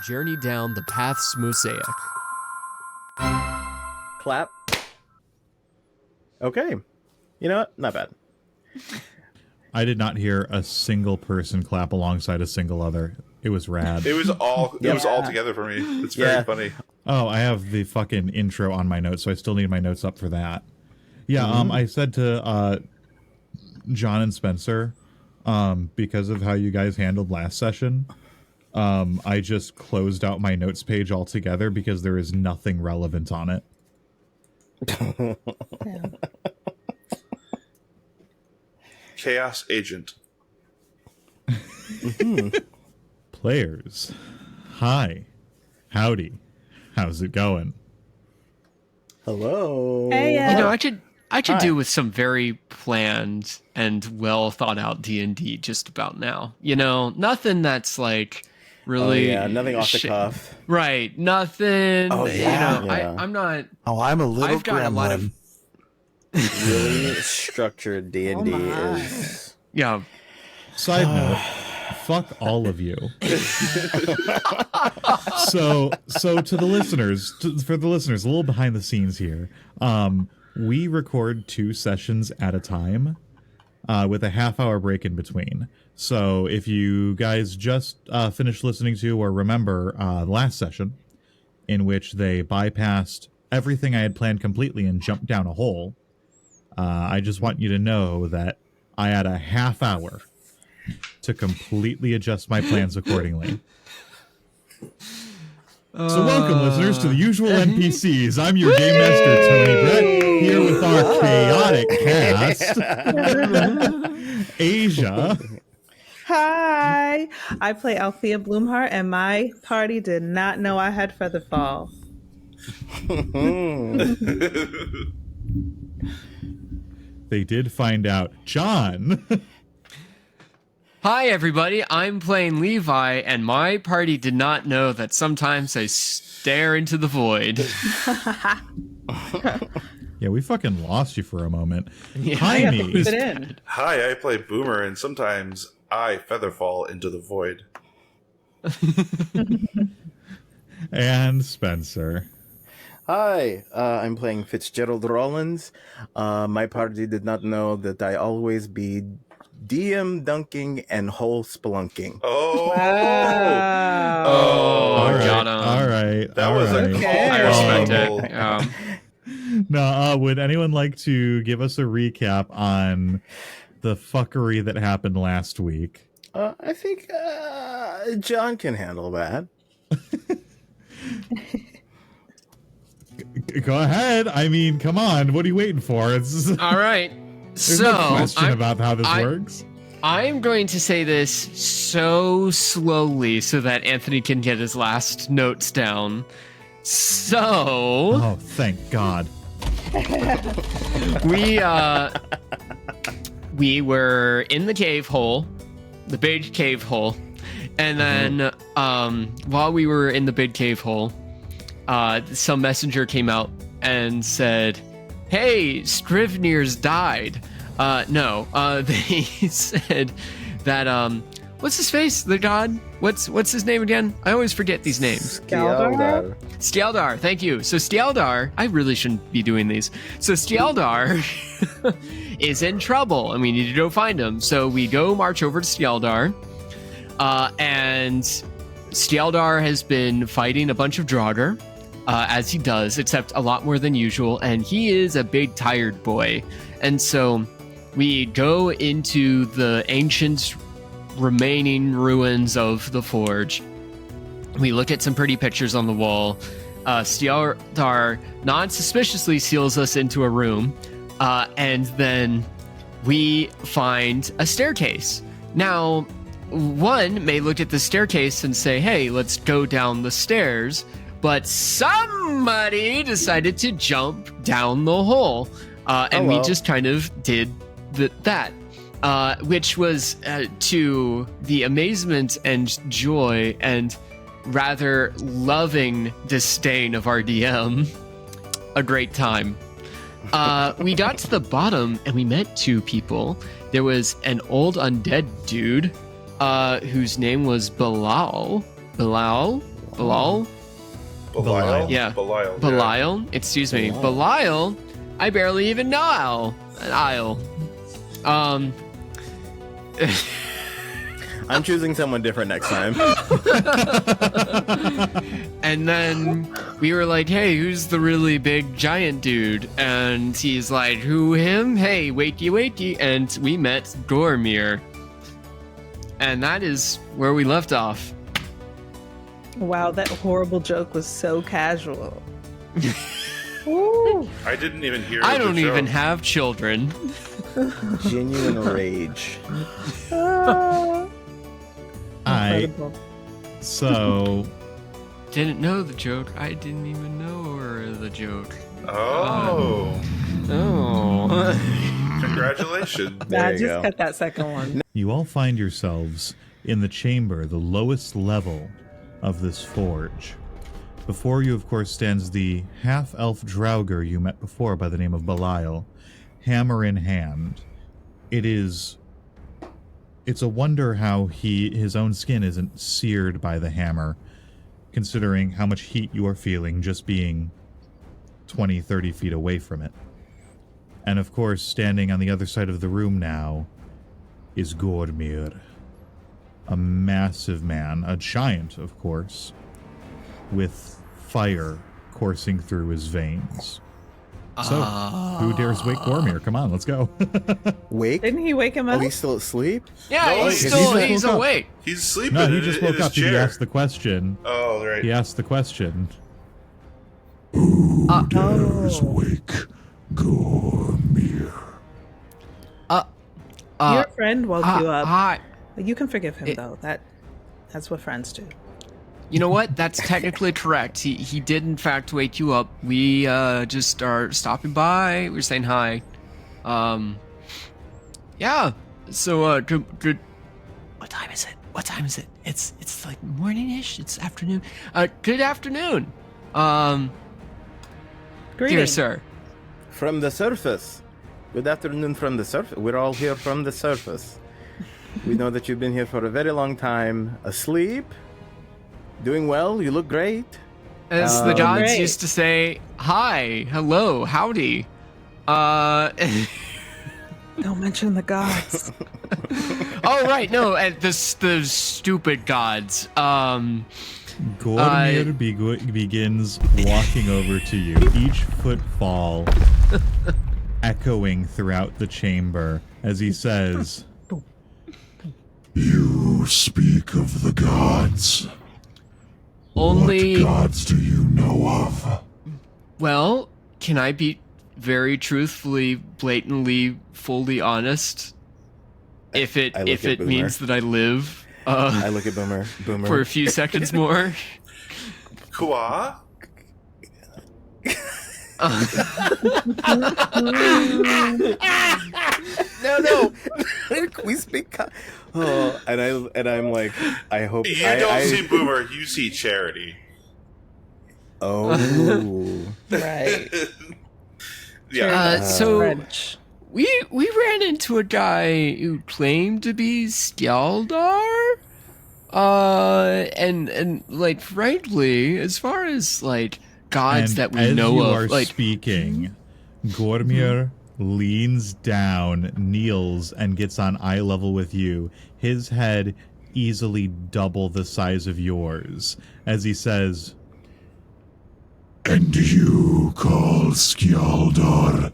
journey down the path's mosaic. Clap. Okay. You know what? Not bad. I did not hear a single person clap alongside a single other. It was rad. It was all together for me. It's very funny. Oh, I have the fucking intro on my notes, so I still need my notes up for that. Yeah, I said to John and Spencer, because of how you guys handled last session, I just closed out my notes page altogether because there is nothing relevant on it. Yeah. Chaos Agent. Players, hi, howdy, how's it going? Hello. Hey, You know, I could do with some very planned and well thought out D&D just about now. You know, nothing that's like really nothing off the cuff. Right, nothing. Oh, yeah. You know, I'm not. Oh, I'm a little I've got gremlin. a lot of. Really structured D&D is... Yeah. Side note, fuck all of you. So to the listeners, for the listeners, a little behind the scenes here. We record 2 sessions at a time, with a half-hour break in between. So if you guys just finished listening to or remember the last session, in which they bypassed everything I had planned completely and jumped down a hole, I just want you to know that I had a half hour to completely adjust my plans accordingly. So welcome, listeners, to the usual NPCs. I'm your Game Master, Tony Brett, here with our chaotic cast. Asia. Hi, I play Althea Bloomheart, and my party did not know I had Featherfall. They did find out. John. Hi, everybody. I'm playing Levi, and my party did not know that sometimes I stare into the void. Yeah, we fucking lost you for a moment. Yeah, Hi, me. Keep it in. Hi, I play Boomer, and sometimes I featherfall into the void. And Spencer. Hi, I'm playing Fitzgerald Rollins. My party did not know that I always be DM dunking and hole spelunking. Oh, Wow. Oh, All right, got him. all right. that all was right. a call. Okay. I respect Oh. it. Now, would anyone like to give us a recap on the fuckery that happened last week? I think John can handle that. Go ahead. I mean, come on. What are you waiting for? It's All right. there's So, no question I'm, about how this I- works. I'm going to say this so slowly so that Anthony can get his last notes down. So, Oh, thank God. we were in the cave hole, the big cave hole, and then while we were in the big cave hole, some messenger came out and said, "Hey, Scrivenier's died." They said that what's his face? The god? What's his name again? I always forget these names. Skaldar? Skaldar, thank you. So Skaldar, I really shouldn't be doing these. So Skaldar is in trouble, and we need to go find him. So we go march over to Skaldar, and Skaldar has been fighting a bunch of Draugr, as he does, except a lot more than usual, and he is a big tired boy. And so we go into the ancient remaining ruins of the forge. We look at some pretty pictures on the wall. Skaldar non-suspiciously seals us into a room, and then we find a staircase. Now, one may look at the staircase and say, hey, let's go down the stairs, but somebody decided to jump down the hole, and we just kind of did that. Which was, to the amazement and joy and rather loving disdain of our DM, a great time. We got to the bottom and we met 2 people. There was an old undead dude whose name was Bilal. Bilal? Belial? Yeah. Belial. Yeah. Belial? Excuse me. Belial? I barely even know Isle. I'm choosing someone different next time. And then we were like, hey, who's the really big giant dude? And he's like, who, him? Hey, wakey. And we met Gormir. And that is where we left off. Wow, that horrible joke was so casual. Ooh. I didn't even hear I the don't even joke. have children. Genuine rage. Incredible. So Didn't know the joke. I didn't even know her the joke. Oh. Oh. Congratulations. There I you just go. cut that second one. you all find yourselves in the chamber, the lowest level of this forge. Before you, of course, stands the half-elf Draugr you met before by the name of Belial, hammer in hand. It's a wonder how his own skin isn't seared by the hammer, considering how much heat you are feeling just being 20, 30 feet away from it. And of course, standing on the other side of the room now is Gormir. A massive man, a giant, of course, with fire coursing through his veins. So, who dares wake Gormir? Come on, let's go. Wake? Didn't he wake him Oh, up? he's still asleep? Yeah, No, he's he still just he's woke up. awake. He's sleeping No, he in, just in woke his up. He chair. asked the question. Oh, right. He asked the question. Wake Gormir. Your friend woke you up. Hi. You can forgive him though. That's what friends do. You know what? That's technically correct. He did in fact wake you up. We just are stopping by. We're saying hi. Yeah. So good. What time is it? What time is it? It's like morning-ish. It's afternoon. Good afternoon. Dear Greetings. sir. From the surface. Good afternoon from the surface. We're all here from the surface. We know that you've been here for a very long time. Asleep? Doing well? You look great. As the gods Great. used to say, hi, hello, howdy. Oh, Don't mention the gods. right, no, the stupid gods. Gormir begins walking over to you, each footfall echoing throughout the chamber as he says, You speak of the gods. Only, What gods do you know of? well, can I be very truthfully, blatantly, fully honest? If it I look at Boomer. means that I live I look at Boomer. Boomer. for a few seconds more. Kua? No. We speak. And I'm like, I hope. You I don't see Boomer, you see Charity. Oh. Right. Yeah. So French. we ran into a guy who claimed to be Skjaldar. And like frankly, as far as like gods and that we as know you of, are like speaking, Gormir leans down, kneels, and gets on eye level with you. His head easily double the size of yours as he says, And you call Skjaldar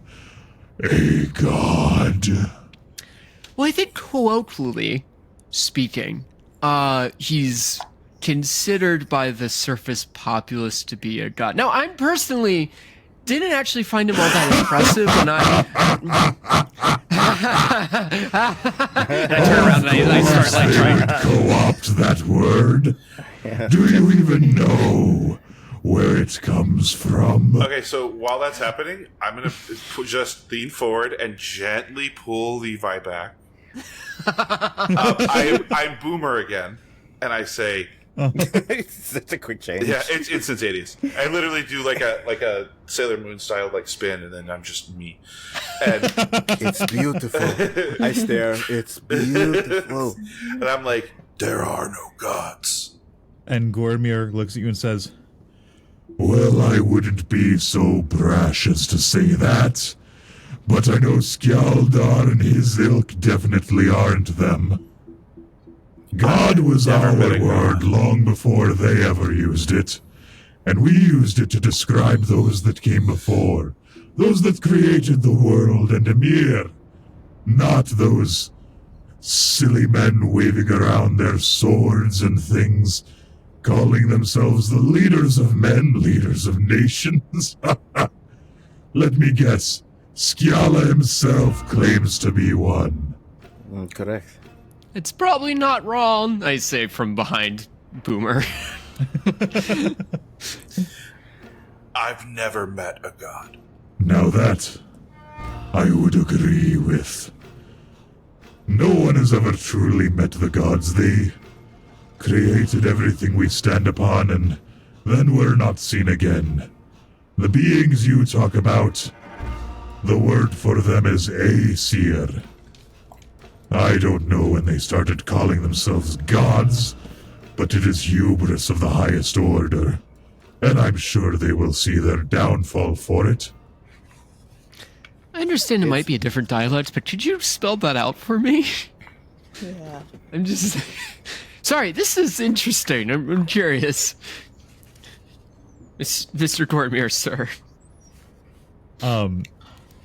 a god? well, I think colloquially speaking, he's considered by the surface populace to be a god. Now, I personally didn't actually find him all that impressive when I turn around and I start like trying. Co-opt that word? Do you even know where it comes from? Okay, so while that's happening, I'm going to just lean forward and gently pull Levi back. I'm Boomer again, and I say, It's such a quick change. yeah, it's instantaneous. I literally do like a Sailor Moon style like spin, and then I'm just me. And It's beautiful. I stare. It's beautiful. and I'm like, there are no gods. And Gormir looks at you and says, Well, I wouldn't be so brash as to say that, but I know Skjaldar and his ilk definitely aren't them. God was our word long before they ever used it, and we used it to describe those that came before, those that created the world and Emir, not those silly men waving around their swords and things, calling themselves the leaders of men, leaders of nations. Let me guess, Skjala himself claims to be one. Correct. It's probably not wrong, I say from behind Boomer. I've never met a god. Now that I would agree with. No one has ever truly met the gods. They created everything we stand upon and then were not seen again. The beings you talk about, the word for them is Aesir. I don't know when they started calling themselves gods, but it is hubris of the highest order, and I'm sure they will see their downfall for it. I understand it might be a different dialect, but could you spell that out for me? Yeah. I'm just... Sorry, this is interesting. I'm curious. Mr. Gormir, sir.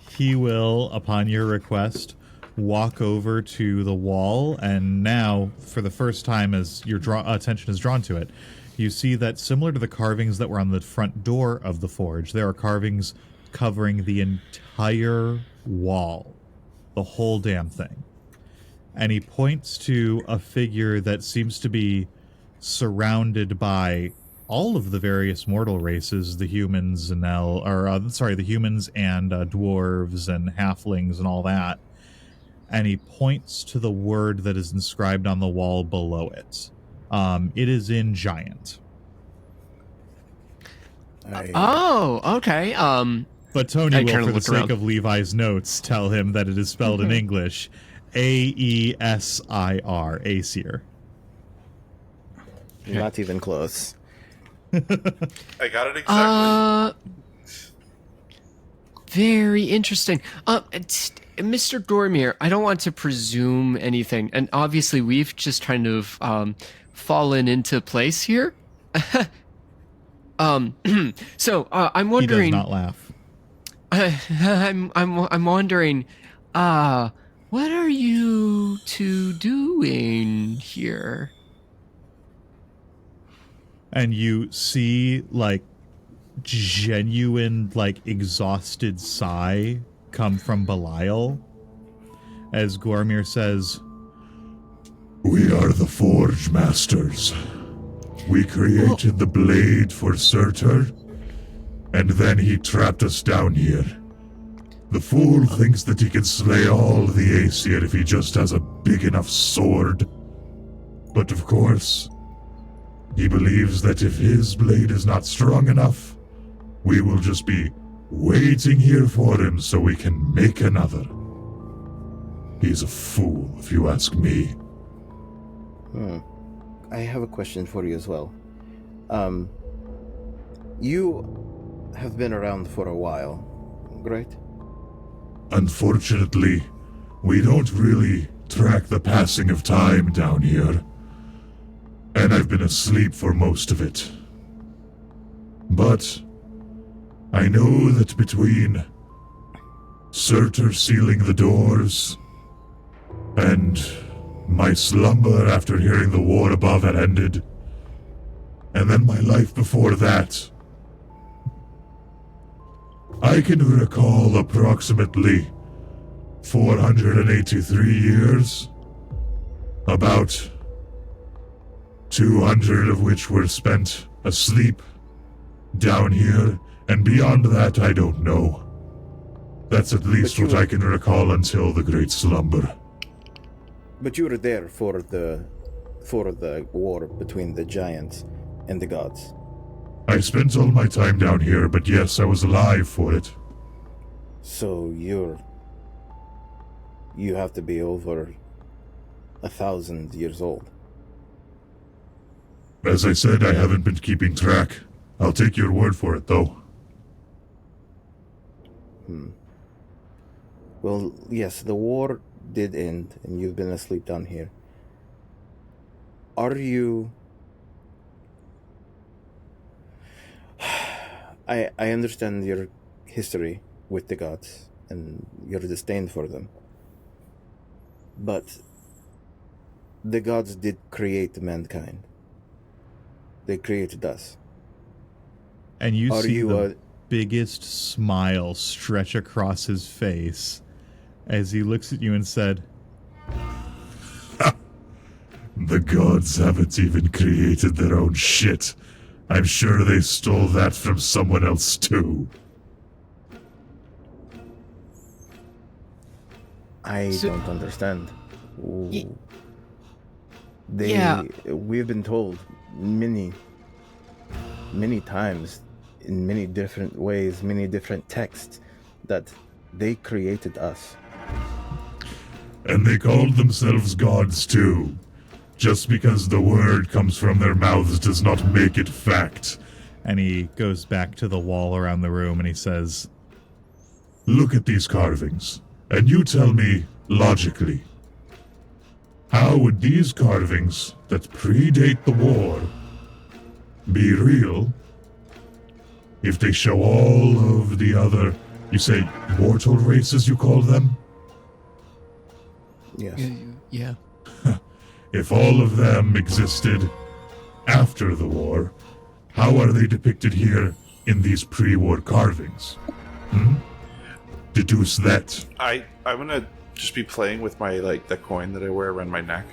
He will, upon your request, walk over to the wall, and now, for the first time as your attention is drawn to it, you see that similar to the carvings that were on the front door of the forge, there are carvings covering the entire wall. The whole damn thing. And he points to a figure that seems to be surrounded by all of the various mortal races, the humans and the humans and dwarves and halflings and all that. And he points to the word that is inscribed on the wall below it. It is in Giant. Oh, okay. But Tony will, for the sake around of Levi's notes, tell him that it is spelled in English. Aesir. Aesir. Not even close. I got it exactly. Very interesting. Mr. Gormir, I don't want to presume anything, and obviously we've just kind of fallen into place here. So I'm wondering. He does not laugh. I'm wondering. What are you two doing here? And you see, like, genuine, like, exhausted sigh come from Belial as Gormir says, We are the Forge Masters. We created the blade for Surtr, and then he trapped us down here. The fool thinks that he can slay all the Aesir if he just has a big enough sword. But of course, he believes that if his blade is not strong enough, we will just be waiting here for him so we can make another. He's a fool, if you ask me. I have a question for you as well. You have been around for a while, right? Unfortunately, we don't really track the passing of time down here. And I've been asleep for most of it. But I know that between Surtr sealing the doors and my slumber after hearing the war above had ended, and then my life before that, I can recall approximately 483 years, about 200 of which were spent asleep down here, and beyond that I don't know. That's at least what I can recall until the Great Slumber. But you were there for the war between the giants and the gods. I spent all my time down here, but yes, I was alive for it. So you have to be over 1,000 years old. As I said, I haven't been keeping track. I'll take your word for it, though. Well, yes, the war did end, and you've been asleep down here. Are you... I understand your history with the gods, and your disdain for them. But the gods did create mankind. They created us. And you Are see you the biggest smile stretch across his face as he looks at you and said, The gods haven't even created their own shit. I'm sure they stole that from someone else, too. I don't understand. Yeah. We've been told many times, in many different ways, many different texts, that they created us. And they called themselves gods, too. Just because the word comes from their mouths does not make it fact. and he goes back to the wall around the room and he says, Look at these carvings, and you tell me, logically, how would these carvings that predate the war be real if they show all of the other, you say, mortal races you call them? Yes. Yeah. If all of them existed after the war, how are they depicted here in these pre-war carvings? Deduce that. I'm gonna just be playing with my, like, the coin that I wear around my neck.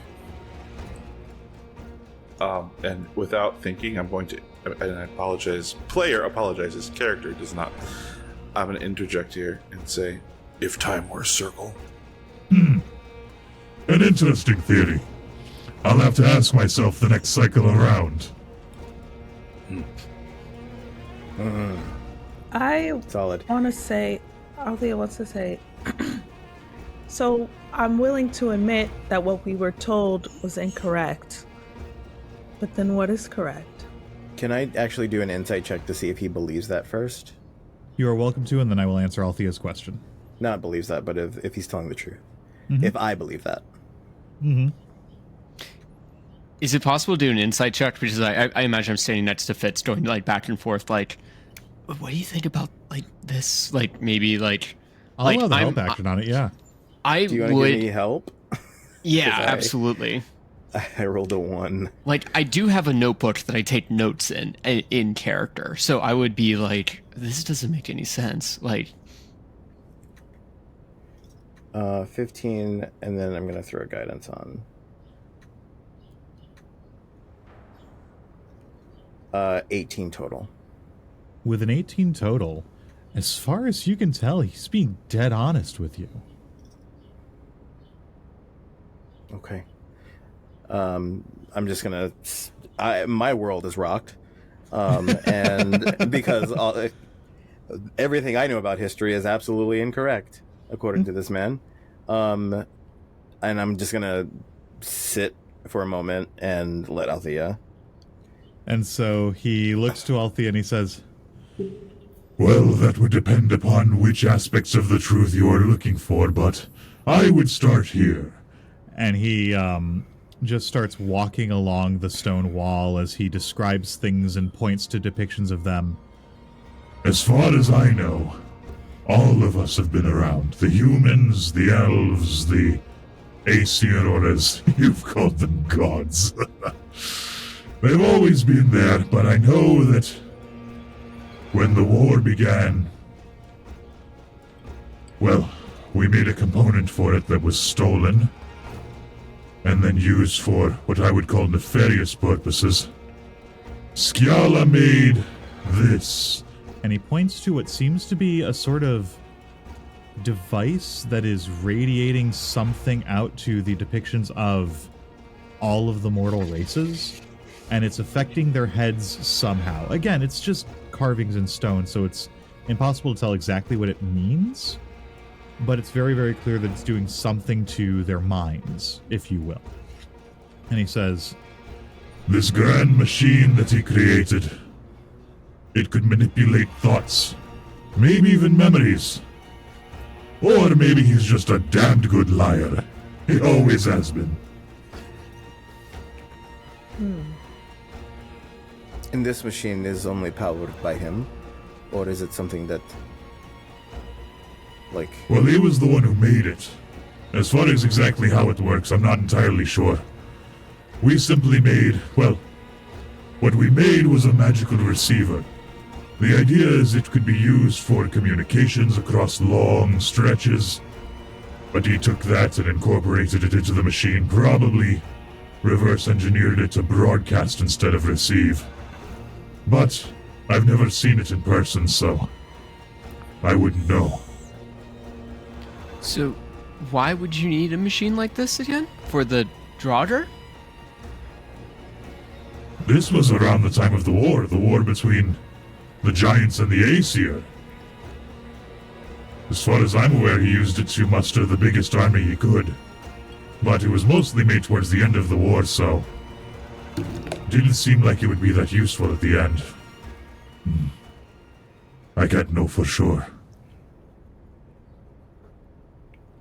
And without thinking, I'm going to, and I apologize, player apologizes, character does not. I'm gonna interject here and say, if time were a circle. An interesting theory. I'll have to ask myself the next cycle around. I Solid. want to say, Althea wants to say, so I'm willing to admit that what we were told was incorrect. But then what is correct? Can I actually do an insight check to see if he believes that first? "You are welcome to," and then I will answer Althea's question. Not believes that, but if he's telling the truth. If I believe that. Is it possible to do an insight check? Because I imagine I'm standing next to Fitz, going like back and forth, like, what do you think about like this? Like maybe like I'll allow the help action on it, yeah. I Do you want to would. give me help? Yeah, 'Cause absolutely. I rolled a 1. Like I do have a notebook that I take notes in character, so I would be like, this doesn't make any sense. Like, 15, and then I'm going to throw a guidance on. 18 total. With an 18 total, as far as you can tell, he's being dead honest with you. Okay. I'm just gonna. My world is rocked, and because everything I know about history is absolutely incorrect, according to this man. And I'm just gonna sit for a moment and let Althea. And so he looks to Althea and he says, Well, that would depend upon which aspects of the truth you are looking for, but I would start here. and he just starts walking along the stone wall as he describes things and points to depictions of them. As far as I know, all of us have been around. The humans, the elves, the Aesir, or as you've called them, gods. They've always been there, but I know that when the war began, well, we made a component for it that was stolen, and then used for what I would call nefarious purposes. Sciala made this. And he points to what seems to be a sort of device that is radiating something out to the depictions of all of the mortal races, and it's affecting their heads somehow. Again, it's just carvings in stone, so it's impossible to tell exactly what it means, but it's very, very clear that it's doing something to their minds, if you will. And he says, This grand machine that he created. It could manipulate thoughts, maybe even memories. Or maybe he's just a damned good liar. He always has been. And this machine is only powered by him? Or is it something that... like... Well, he was the one who made it. As far as exactly how it works, I'm not entirely sure. We simply made, well, what we made was a magical receiver. The idea is it could be used for communications across long stretches. But he took that and incorporated it into the machine, probably reverse engineered it to broadcast instead of receive. But I've never seen it in person, so I wouldn't know. So, why would you need a machine like this again? For the Draugr? This was around the time of the war between the Giants and the Aesir. As far as I'm aware, he used it to muster the biggest army he could. But it was mostly made towards the end of the war, so... didn't seem like it would be that useful at the end. I can't know for sure.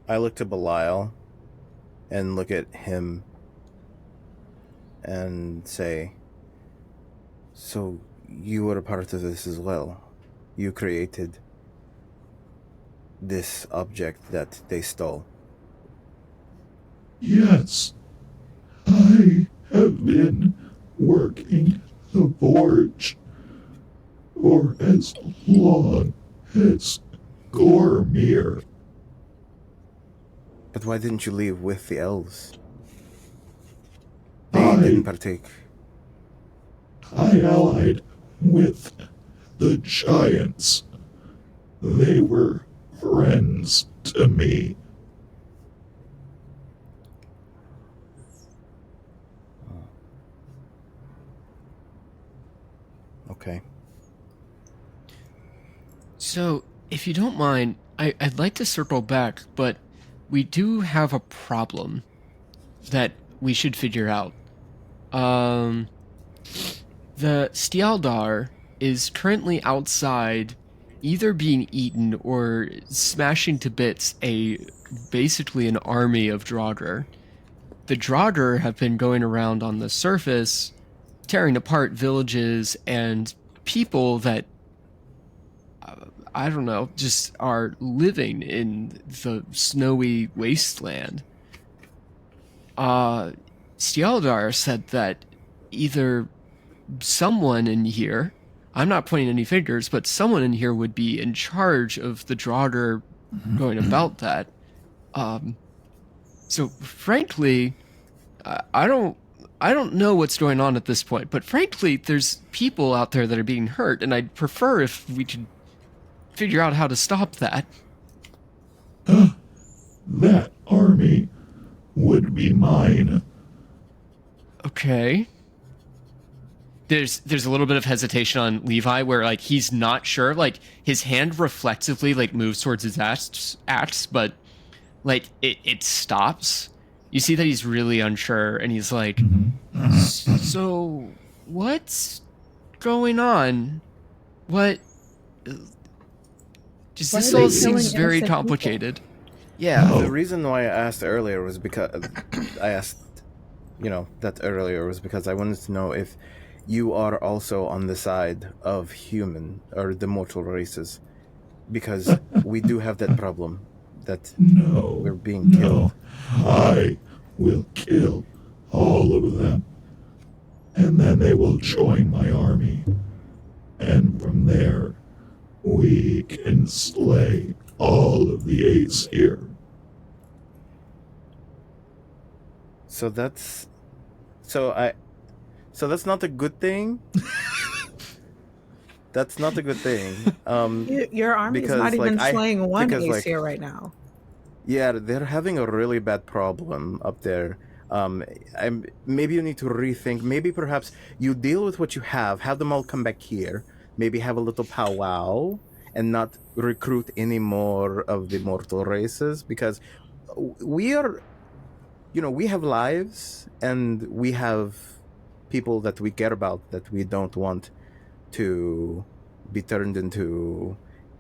I look to Belial and look at him and say, so you were a part of this as well. You created this object that they stole. Yes. I have been working the forge for as long as Gormir. But why didn't you leave with the elves? They didn't partake. I allied with the Giants. They were friends to me. Okay. So, if you don't mind, I'd like to circle back, but we do have a problem that we should figure out. The Stjaldar is currently outside, either being eaten or smashing to bits basically an army of Draugr. The Draugr have been going around on the surface, tearing apart villages and people that I don't know, just are living in the snowy wasteland. Stjaldar said that either someone in here, I'm not pointing any fingers, but someone in here would be in charge of the Draugr going about that. So frankly, I don't know what's going on at this point, but frankly, there's people out there that are being hurt, and I'd prefer if we could figure out how to stop that. That army would be mine. Okay. There's a little bit of hesitation on Levi where like he's not sure, like his hand reflexively like moves towards his axe, but like it stops. You see that he's really unsure and he's like, so what's going on? What just Why this are they all seems killing very innocent complicated. Yeah, Oh. the reason why I asked earlier was because I asked, that earlier was because I wanted to know if you are also on the side of human or the mortal races, because we do have that problem that No. we're being killed. I will kill all of them. And then they will join my army. And from there, we can slay all of the Aesir. So that's not a good thing. That's not a good thing. Your army is because, not even like, slaying one because, like, Aesir right now. Yeah, they're having a really bad problem up there. Maybe you need to rethink. Maybe perhaps you deal with what you have them all come back here. Maybe have a little powwow and not recruit any more of the mortal races, because we are, we have lives and we have people that we care about that we don't want to be turned into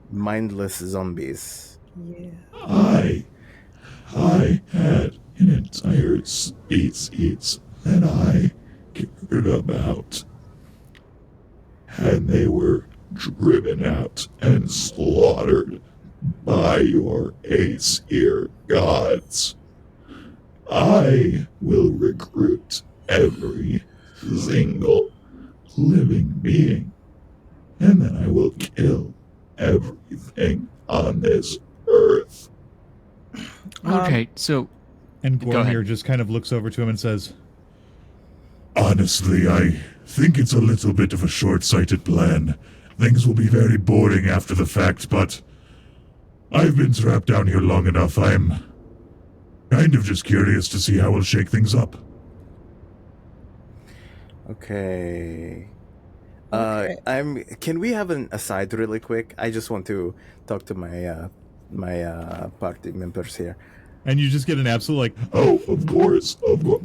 mindless zombies. Yeah. I had an entire species that I cared about. And they were driven out and slaughtered by your Aesir gods. I will recruit every single living being, and then I will kill everything on this earth. Okay, so And Go ahead. Gormir just kind of looks over to him and says, Honestly, I think it's a little bit of a short-sighted plan. Things will be very boring after the fact, but I've been trapped down here long enough. I'm kind of just curious to see how we'll shake things up. Okay. Okay. Can we have an aside really quick? I just want to talk to my party members here. and you just get an absolute like, Oh, of course.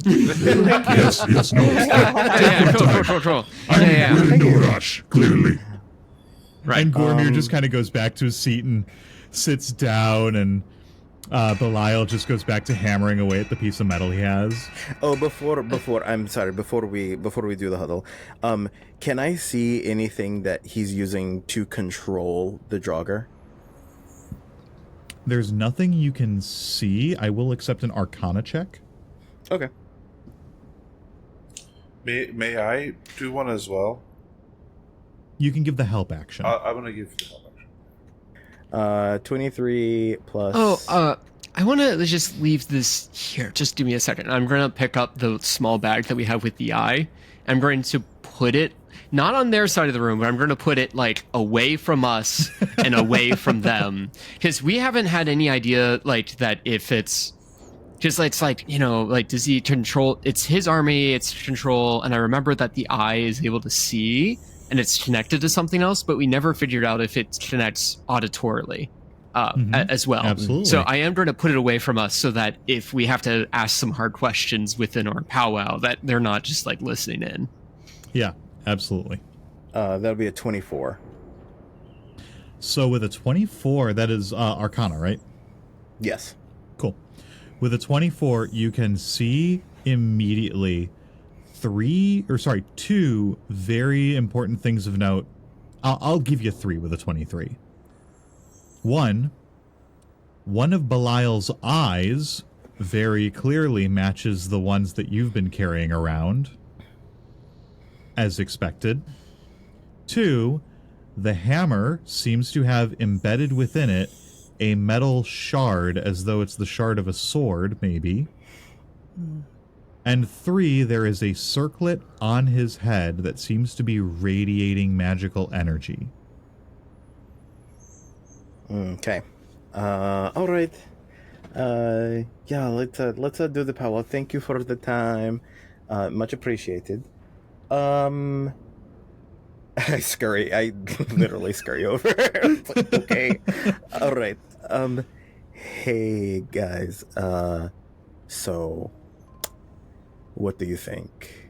Yes, no. yeah, cool. We're in no rush, clearly. Right. and Gormir just kind of goes back to his seat and sits down, and Belial just goes back to hammering away at the piece of metal he has. Oh, before we do the huddle, can I see anything that he's using to control the jogger? There's nothing you can see. I will accept an Arcana check. Okay. May I do one as well? You can give the help action. I'm gonna give the help action. 23 plus. I want to just leave this here. Just give me a second. I'm going to pick up the small bag that we have with the eye. I'm going to put it not on their side of the room, but I'm going to put it like away from us and away from them, because we haven't had any idea like that if it's just like, it's like, you know, like, does he control? It's his army, it's control, and I remember that the eye is able to see and it's connected to something else, but we never figured out if it connects auditorily as well. Absolutely. So I am going to put it away from us so that if we have to ask some hard questions within our powwow, that they're not just like listening in. Yeah, absolutely. That'll be a 24. So with a 24, that is Arcana, right? Yes. Cool. With a 24, you can see immediately two very important things of note. I'll give you 3 with a 23. One of Belial's eyes very clearly matches the ones that you've been carrying around, as expected. 2, the hammer seems to have embedded within it a metal shard, as though it's the shard of a sword, maybe. And 3, there is a circlet on his head that seems to be radiating magical energy. Okay. All right. Yeah, let's do the powwow. Thank you for the time. Much appreciated. I literally scurry over. It's like, okay. All right. Hey guys. So what do you think?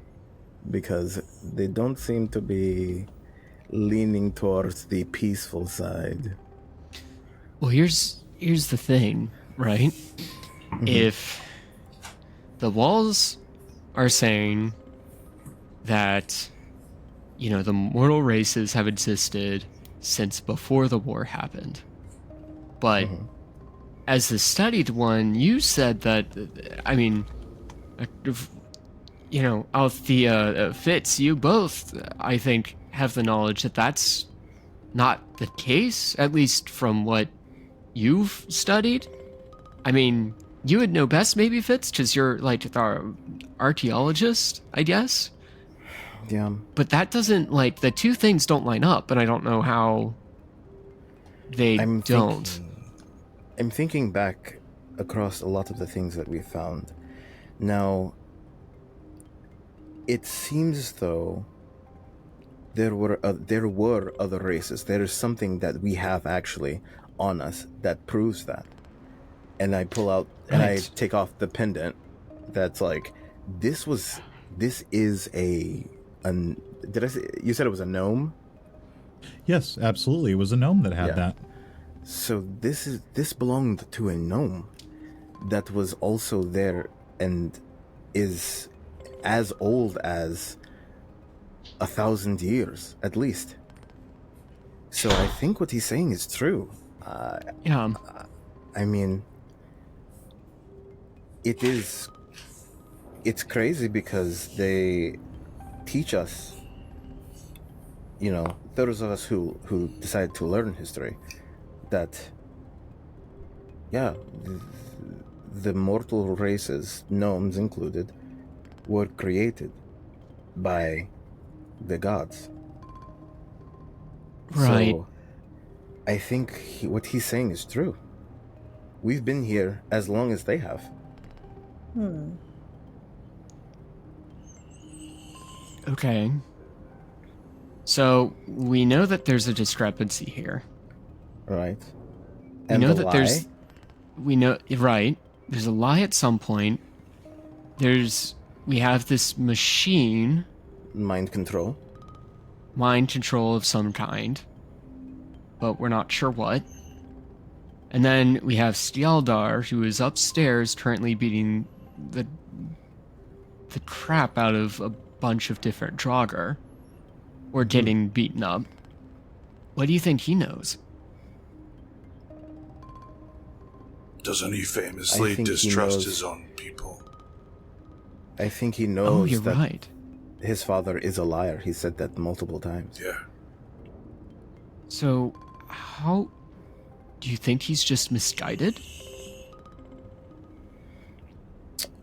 Because they don't seem to be leaning towards the peaceful side. Well, here's the thing, right? If the walls are saying that, you know, the mortal races have existed since before the war happened, but as the studied one, you said that, I mean, you know, Althea, Fitz, you both, I think, have the knowledge that that's not the case, at least from what you've studied. I mean, you would know best, maybe, Fitz, because you're like the archaeologist, I guess. Yeah. But that doesn't, like, the two things don't line up, and I don't know how they don't. I'm thinking back across a lot of the things that we found. Now, it seems as though there were other races. There is something that we have actually on us that proves that. And I pull out and I take off the pendant that's like, this was this is did I say, you said it was a gnome? Yes, absolutely. It was a gnome that had Yeah. that. So this belonged to a gnome that was also there and is as old as 1,000 years at least. So I think what he's saying is true. Yeah. I mean, it's crazy because they teach us, those of us who decide to learn history, that the mortal races, gnomes included, were created by the gods. Right. So I think what he's saying is true. We've been here as long as they have. Okay. So we know that there's a discrepancy here. Right. We And know the that lie, right. There's a lie at some point. We have this machine, mind control. mind control of some kind, but we're not sure what. And then we have Stjeldar, who is upstairs currently beating the crap out of a bunch of different Draugr, or getting beaten up. What do you think he knows? Doesn't he I famously think he distrust knows- his own people? I think he Oh, knows you're that right. his father is a liar. He said that multiple times. Yeah. So, how do you think he's just misguided?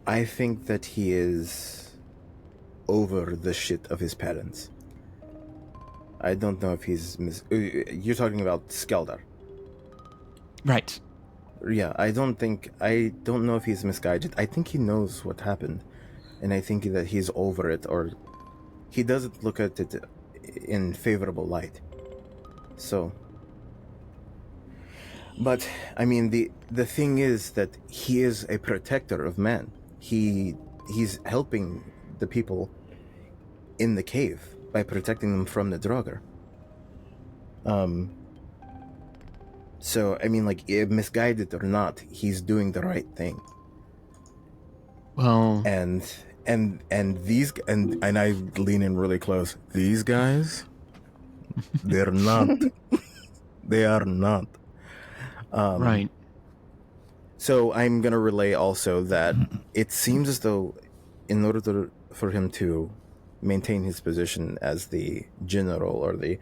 I think that he is over the shit of his parents. I don't know if he's you're talking about Skaldar. Right. Yeah, I don't know if he's misguided. I think he knows what happened. And I think that he's over it, or he doesn't look at it in favorable light. So, but I mean, the thing is that he is a protector of man. He's helping the people in the cave by protecting them from the Draugr. So I mean, like, if misguided or not, he's doing the right thing. Well, And I lean in really close. These guys, they're not. They are not. right. So I'm gonna relay also that it seems as though, in order for him to maintain his position as the general or the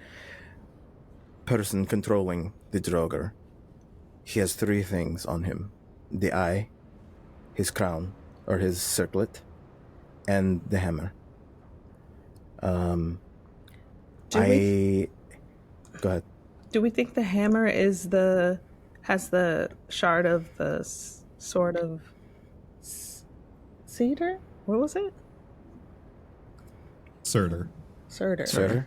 person controlling the Draugr, he has three things on him: the eye, his crown or his circlet, and the hammer. Go ahead. Do we think the hammer has the shard of the sword of cedar? What was it? Surtr. Surtr. Sir?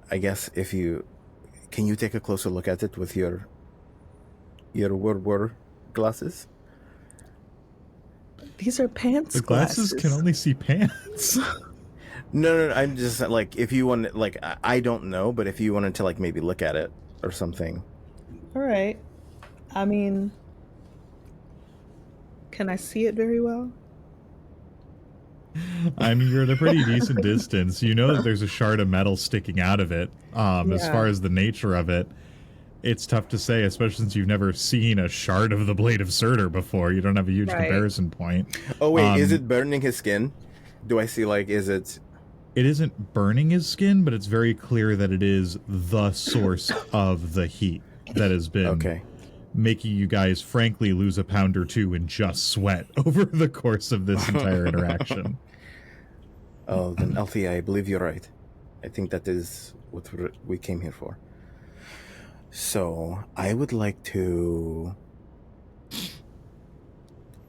I guess can you take a closer look at it with your word glasses? These are pants The glasses can only see pants. No, I'm just like, if you want, like, I don't know, but if you wanted to, like, maybe look at it or something. All right. I mean, can I see it very well? I mean, you're at a pretty decent distance. You know that there's a shard of metal sticking out of it. As Yeah. far as the nature of it, it's tough to say, especially since you've never seen a shard of the Blade of Surtr before. You don't have a huge Right. comparison point. Oh, wait, is it burning his skin? Do I see, like, is it... It isn't burning his skin, but it's very clear that it is the source of the heat that has been Okay. making you guys, frankly, lose a pound or two in just sweat over the course of this entire interaction. Oh, then Althea, I believe you're right. I think that is what we came here for. So, I would like to...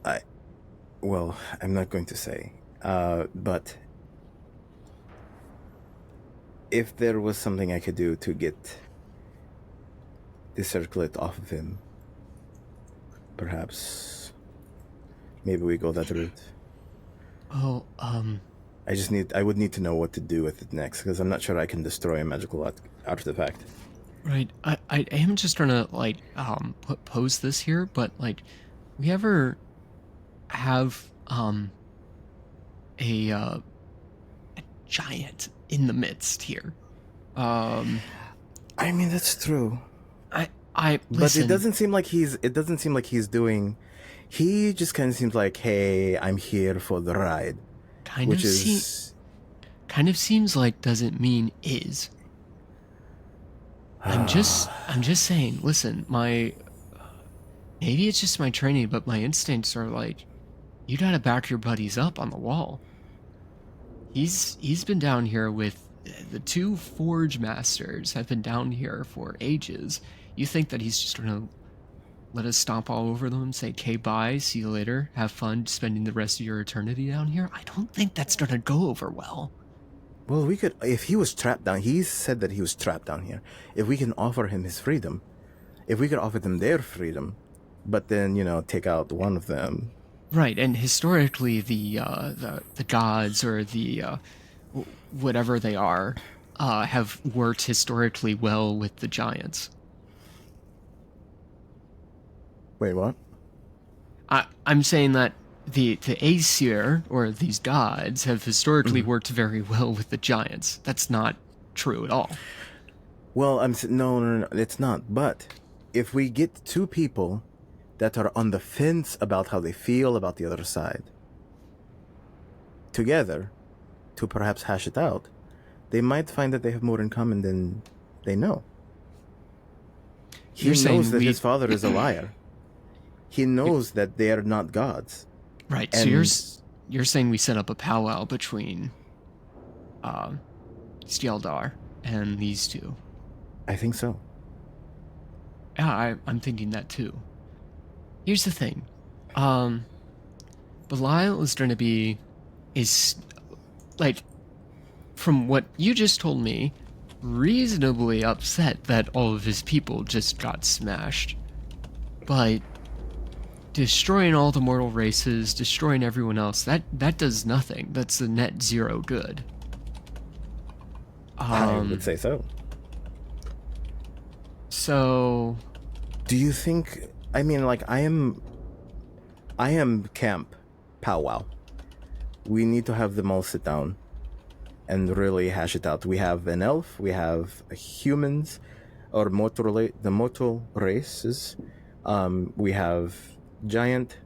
I'm not going to say. But... if there was something I could do to get the circlet off of him, perhaps maybe we go that route. Oh, I would need to know what to do with it next, because I'm not sure I can destroy a magical artifact. right. I am just trying to, like, pose this here, but, like, we ever have, a giant in the midst here? I mean, that's true. I But listen. it doesn't seem like he's doing. He just kind of seems like, hey, I'm here for the ride, kind which of is. kind of seems like doesn't mean is. I'm just saying, listen, maybe it's just my training, but my instincts are like, you gotta back your buddies up on the wall. He's been down here with the two forge masters have been down here for ages. You think that he's just gonna let us stomp all over them and say, okay, bye, see you later, have fun spending the rest of your eternity down here? I don't think that's gonna go over well. Well, we could, if he was trapped down. He said that he was trapped down here. If we can offer him his freedom, if we could offer them their freedom, but then take out one of them. Right, and historically, the gods or the whatever they are have worked historically well with the giants. Wait, what? I'm saying that the Aesir, or these gods, have historically worked very well with the giants. That's not true at all. Well, no, it's not. But if we get two people that are on the fence about how they feel about the other side together to perhaps hash it out, they might find that they have more in common than they know. He knows that his father is a liar. He knows that they are not gods. Right, And so you're saying we set up a powwow between Stjeldar and these two. I think so. Yeah, I'm thinking that too. Here's the thing. Belial is like, from what you just told me, reasonably upset that all of his people just got smashed. But destroying all the mortal races, destroying everyone else, that does nothing. That's a net zero good. I would say so. So, do you think? I mean, like, I am camp powwow. We need to have them all sit down and really hash it out. We have an elf, we have humans, or the mortal races. We have giant.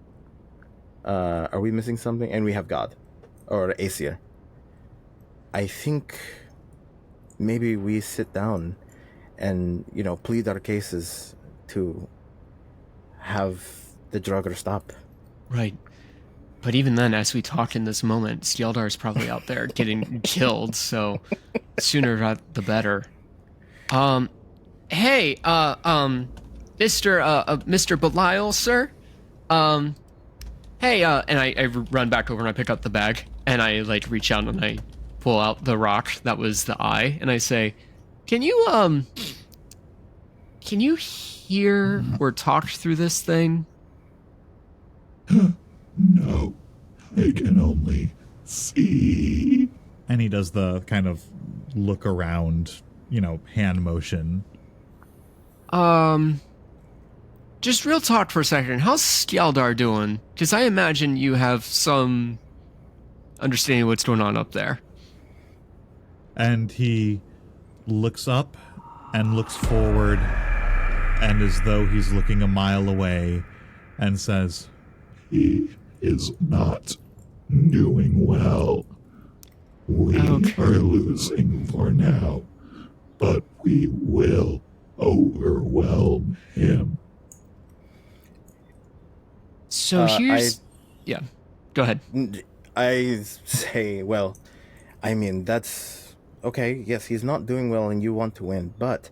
Are we missing something? And we have God, or Aesir. I think maybe we sit down and plead our cases to have the Draugr stop. right. But even then, as we talk in this moment, Stjeldar's probably out there getting killed, so sooner the better. Hey, Mr. Belial, sir? Hey, and I run back over and I pick up the bag, and I, like, reach out and I pull out the rock that was the eye, and I say, can you hear or talk through this thing? No, I can only see. And he does the kind of look around, hand motion. Just real talk for a second. How's Stjeldar doing? Because I imagine you have some understanding of what's going on up there. And he looks up and looks forward, and as though he's looking a mile away, and says, He is not doing well. We are losing for now, but we will overwhelm him. So here's... Yeah, go ahead. I say, well, I mean, that's okay. Yes, he's not doing well and you want to win, but...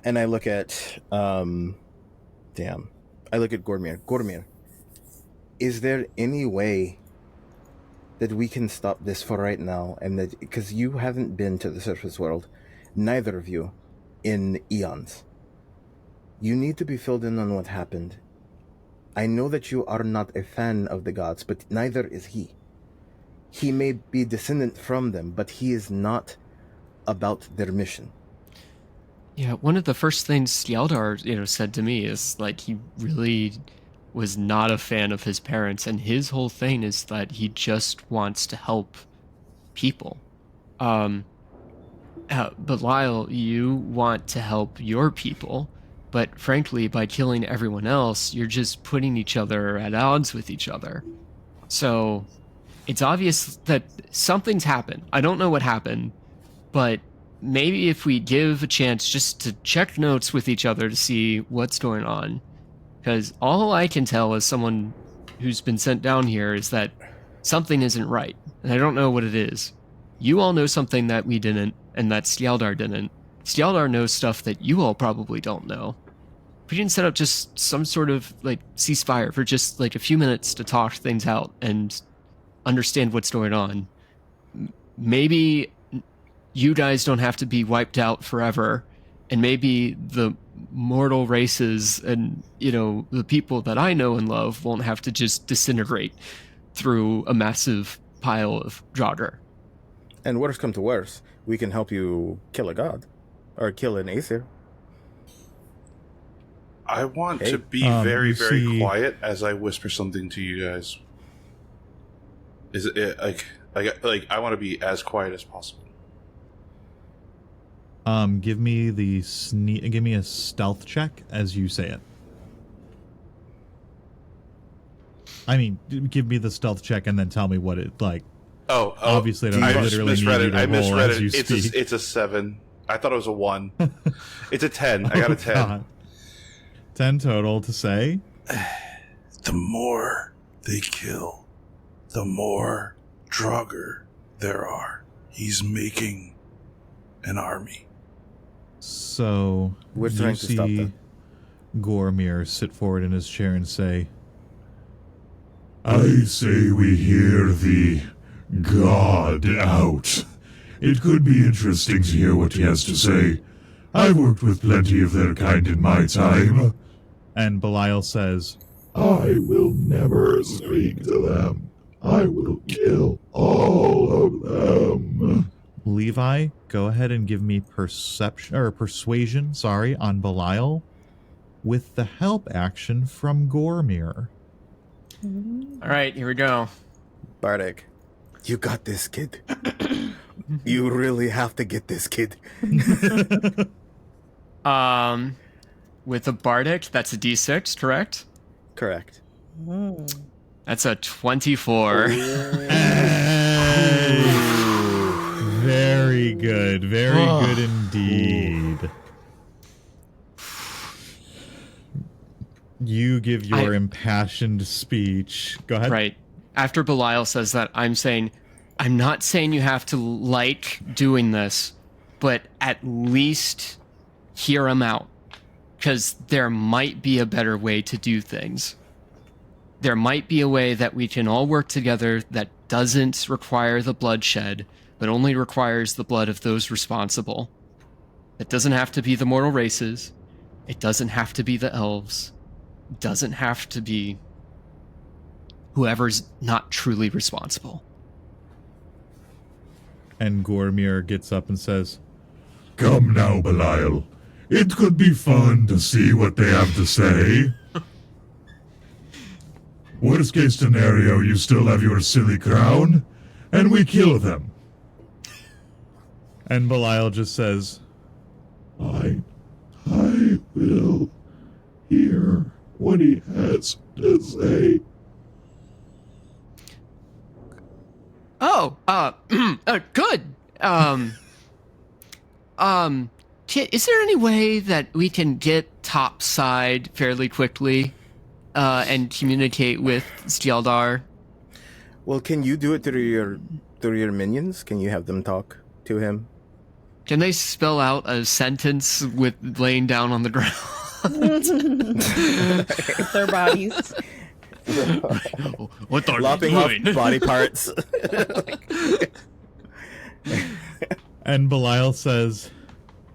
And I look at... I look at Gormir. Gormir, is there any way that we can stop this for right now? And that, because you haven't been to the surface world, neither of you, in eons. You need to be filled in on what happened. I know that you are not a fan of the gods, but neither is he. He may be descendant from them, but he is not about their mission. Yeah, one of the first things Stjaldar, said to me is like he really was not a fan of his parents, and his whole thing is that he just wants to help people. Belial, you want to help your people, but frankly, by killing everyone else, you're just putting each other at odds with each other. So it's obvious that something's happened. I don't know what happened, but maybe if we give a chance just to check notes with each other to see what's going on. Because all I can tell as someone who's been sent down here is that something isn't right. And I don't know what it is. You all know something that we didn't, and that Stjaldar didn't. Stjaldar knows stuff that you all probably don't know. We didn't set up just some sort of, ceasefire for just, a few minutes to talk things out and understand what's going on. Maybe you guys don't have to be wiped out forever, and maybe the mortal races and, the people that I know and love won't have to just disintegrate through a massive pile of Draugr. And worse come to worse, we can help you kill a god. Or kill an Aesir. I want Hey. to be very, you very see- quiet as I whisper something to you guys. Is it I want to be as quiet as possible. Give me give me a stealth check as you say it. I mean, give me the stealth check and then tell me what it like. Oh, Obviously, I don't I literally misread need it. you to I roll misread as it. you It's speak. a 7. I thought it was a 1. It's a 10. I got a 10. God. 10 total to say. The more they kill, the more Draugr there are. He's making an army. So We're you trying to stop see them. Gormir sit forward in his chair and say, I say we hear the god out. It could be interesting to hear what he has to say. I've worked with plenty of their kind in my time. and Belial says, I will never speak to them. I will kill all of them. Levi, go ahead and give me persuasion, on Belial with the help action from Gormir. All right, here we go. Bardic, you got this, kid. You really have to get this, kid. With a Bardic, that's a D6, correct? Correct. That's a 24. Very good. Very good indeed. You give your impassioned speech. Go ahead. Right. After Belial says that, I'm not saying you have to like doing this, but at least hear him out. Because there might be a better way to do things. There might be a way that we can all work together that doesn't require the bloodshed, but only requires the blood of those responsible. It doesn't have to be the mortal races. It doesn't have to be the elves. It doesn't have to be whoever's not truly responsible. And Gormir gets up and says, Come now, Belial. It could be fun to see what they have to say. Worst case scenario, you still have your silly crown, and we kill them. and Belial just says, I will hear what he has to say. Oh, good. Is there any way that we can get topside fairly quickly, and communicate with Stjaldar? Well, can you do it through your minions? Can you have them talk to him? Can they spell out a sentence with laying down on the ground? With their bodies. What are you Lopping off doing? body parts. and Belial says,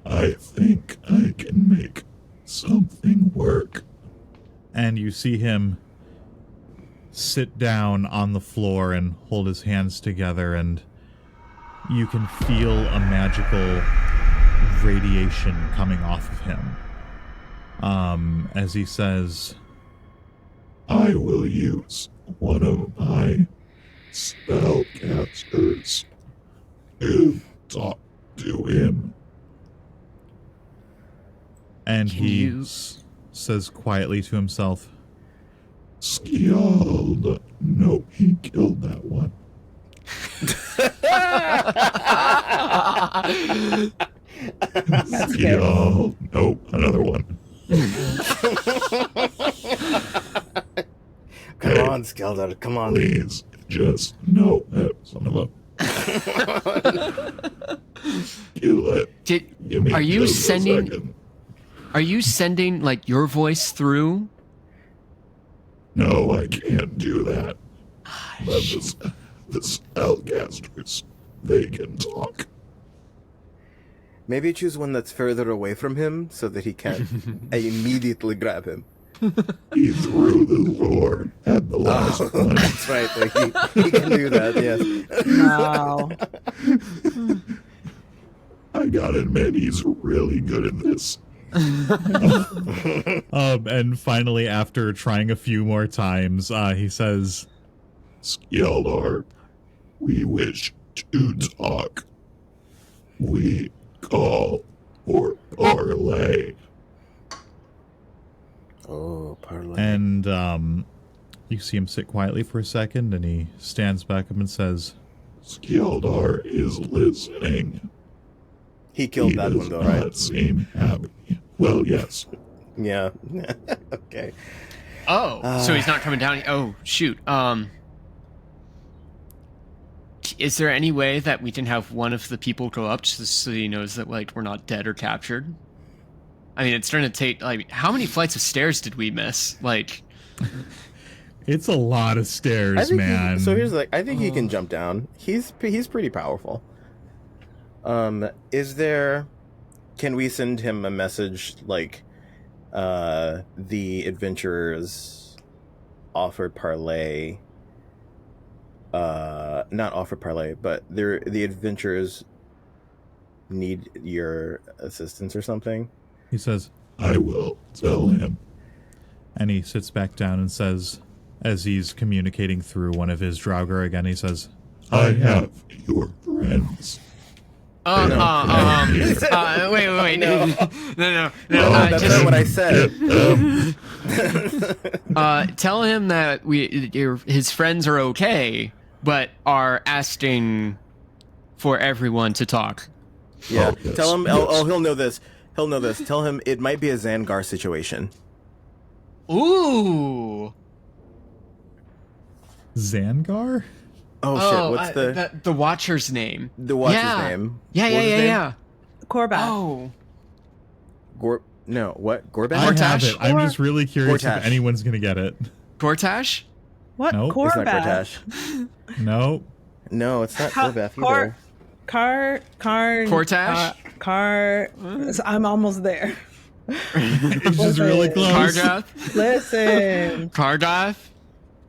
I think I can make something work. and you see him sit down on the floor and hold his hands together, and you can feel a magical radiation coming off of him. As he says, I will use one of my spellcasters to talk to him. and he says quietly to himself, Skjald. No, he killed that one. Skjald. Nope, another one. Come on, Skjaldar, come on. Please, just no. Son of a. Kill it. Give me Are you just a sending? second. Are you sending like your voice through? No, I can't do that. But the spellcasters, they can talk. Maybe choose one that's further away from him so that he can't immediately grab him. He threw the door at the last one. That's right. Like he can do that, yes. Wow. I gotta admit, he's really good at this. and finally, after trying a few more times, he says, Skjaldar, we wish to talk. We call for parley. Oh, parlay. and you see him sit quietly for a second, and he stands back up and says, Skjaldar is listening. He killed He that does one though, not right? seem happy. Well, yes. Yeah. Okay. Oh, so he's not coming down. Oh, shoot. Is there any way that we can have one of the people go up just so he knows that like we're not dead or captured? I mean, it's going to take like how many flights of stairs did we miss? Like, it's a lot of stairs, I think man. so here's like I think he can jump down. He's pretty powerful. Is there? Can we send him a message like, the adventurers offered parley? Not offer parley, but the adventurers need your assistance or something. He says, I will tell him. and he sits back down and says, as he's communicating through one of his Draugr again, he says, I have your friends. wait. No. No. That's Just not what I said. tell him that his friends are okay, but are asking for everyone to talk. Yeah. Oh, yes, Tell him. yes. Oh, he'll know this. He'll know this. Tell him it might be a Zangar situation. Ooh. Zangar? Oh, shit! What's the Watcher's name? the Watcher's Yeah. name? Yeah. What was his name? Yeah. Korvac. Oh. No, what? Gorbash? I have Gortash? it. I'm just really curious Gortash. if anyone's going to get it. Gortash? What? Nope. It's not Korvac? Gortash. No. No, it's not Ka- Gorbath Kor- either. Cortash? I'm almost there. It's just really close. Kargath? Listen. Kargath?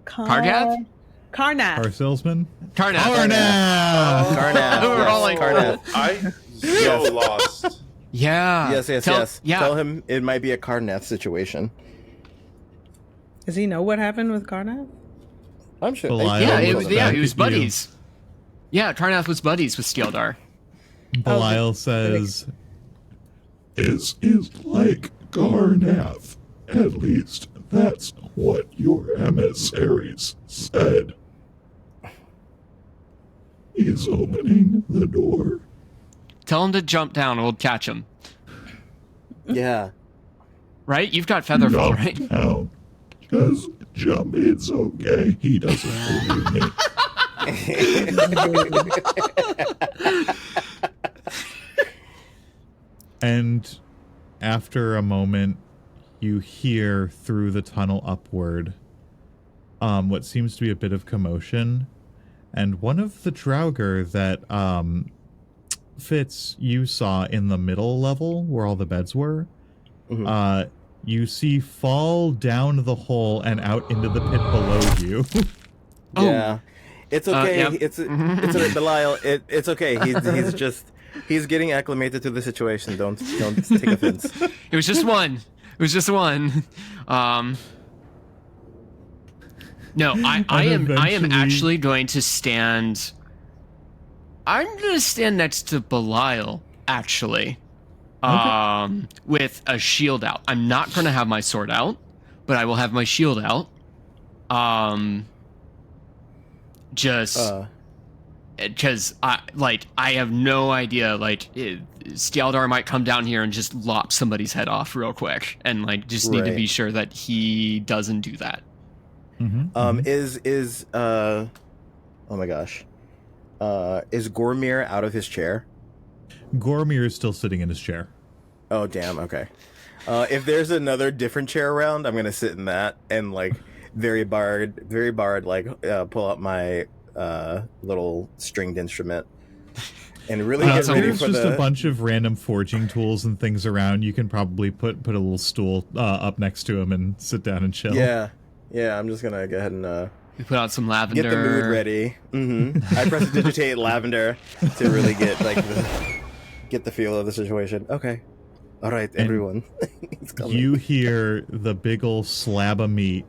Kargath? Karnath. Car salesman? Karnath. Karnath! Karnath. We're Yes, all like, Karnath. I so lost. Yeah. Yes. Yeah. Tell him it might be a Karnath situation. Does he know what happened with Karnath? I'm sure. Belial Yeah, looks it was, back he at was you. buddies. Yeah, Karnath was buddies with Skjaldar. Belial says, Is like Garnath. At least that's what your emissaries said. He's opening the door. Tell him to jump down and we'll catch him. Yeah. Right? You've got Featherfall, Jump right? down. Just jump. It's okay. He doesn't believe me. and after a moment, you hear through the tunnel upward what seems to be a bit of commotion. And one of the Draugr that Fitz, you saw in the middle level where all the beds were, you see fall down the hole and out into the pit below you. Oh. Yeah, it's okay. yeah. It's Belial. It's okay. He's getting acclimated to the situation. Don't take offense. It was just one. It was just one. No, I am eventually- actually going to stand. I'm going to stand next to Belial, actually. With a shield out. I'm not going to have my sword out, but I will have my shield out. Just because I have no idea. Stialdar might come down here and just lop somebody's head off real quick, and just need to be sure that he doesn't do that. Oh my gosh, is Gormir out of his chair? Gormir is still sitting in his chair. Oh damn. Okay. If there's another different chair around, I'm gonna sit in that and very barred, pull out my little stringed instrument and really get ready There's for just a bunch of random forging tools and things around. You can probably put a little stool up next to him and sit down and chill. Yeah. I'm just gonna go ahead and We put out some lavender. get the mood ready. I prestidigitate lavender to really get the feel of the situation. Okay. All right, everyone. He's coming. You hear the big ol' slab of meat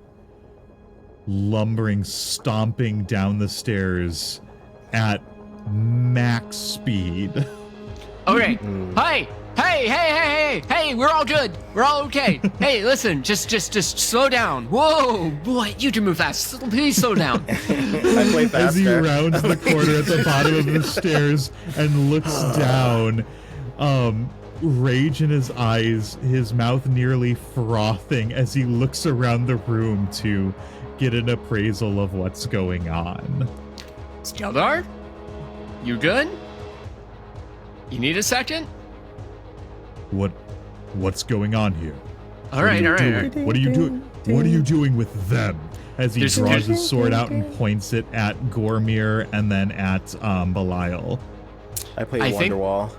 lumbering, stomping down the stairs at max speed. Okay. Hey, we're all good. We're all okay. Hey, listen, just slow down. Whoa, boy, you can move fast. Please slow down. I play faster. As he rounds the corner at the bottom of the stairs and looks down, rage in his eyes, his mouth nearly frothing as he looks around the room to get an appraisal of what's going on. Skaldar, you good? You need a second? What's going on here? All right. What are you doing? What are you doing with them? As he draws his sword out and points it at Gormir and then at Belial. I play Wonderwall.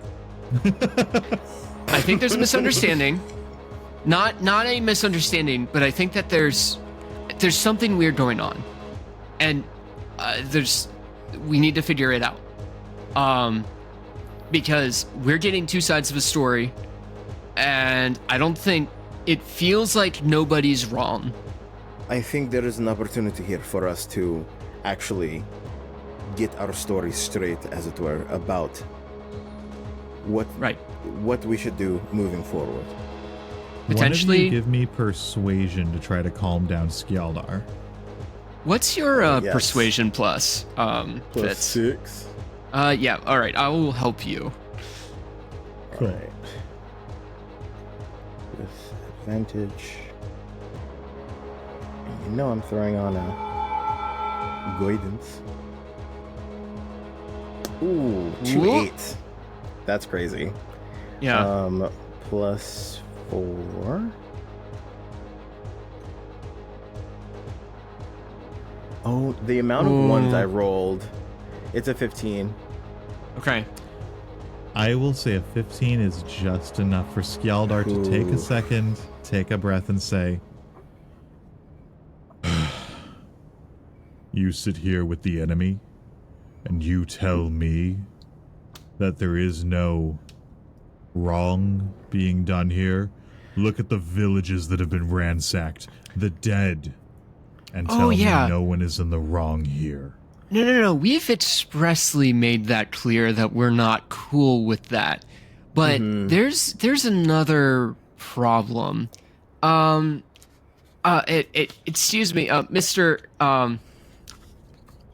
I think there's a misunderstanding. Not a misunderstanding, but I think that there's something weird going on, and we need to figure it out. Because we're getting two sides of a story, and I don't think it feels like nobody's wrong. I think there is an opportunity here for us to actually get our story straight, as it were, about what we should do moving forward. Potentially, One of you give me persuasion to try to calm down Skjaldar. What's your Yes. persuasion plus? Fitz? 6. Yeah. All right. I will help you. Cool. All right. With advantage. You know I'm throwing on a guidance. Ooh, 2 Whoop. 8. That's crazy. Yeah. Plus 4. Oh, the amount of ones I rolled. It's a 15. Okay. I will say a 15 is just enough for Skjaldar to take a second, take a breath, and say, "You sit here with the enemy, and you tell me that there is no wrong being done here? Look at the villages that have been ransacked, the dead, and tell me no one is in the wrong here." No. We've expressly made that clear that we're not cool with that. But there's another problem. Excuse me, Mr.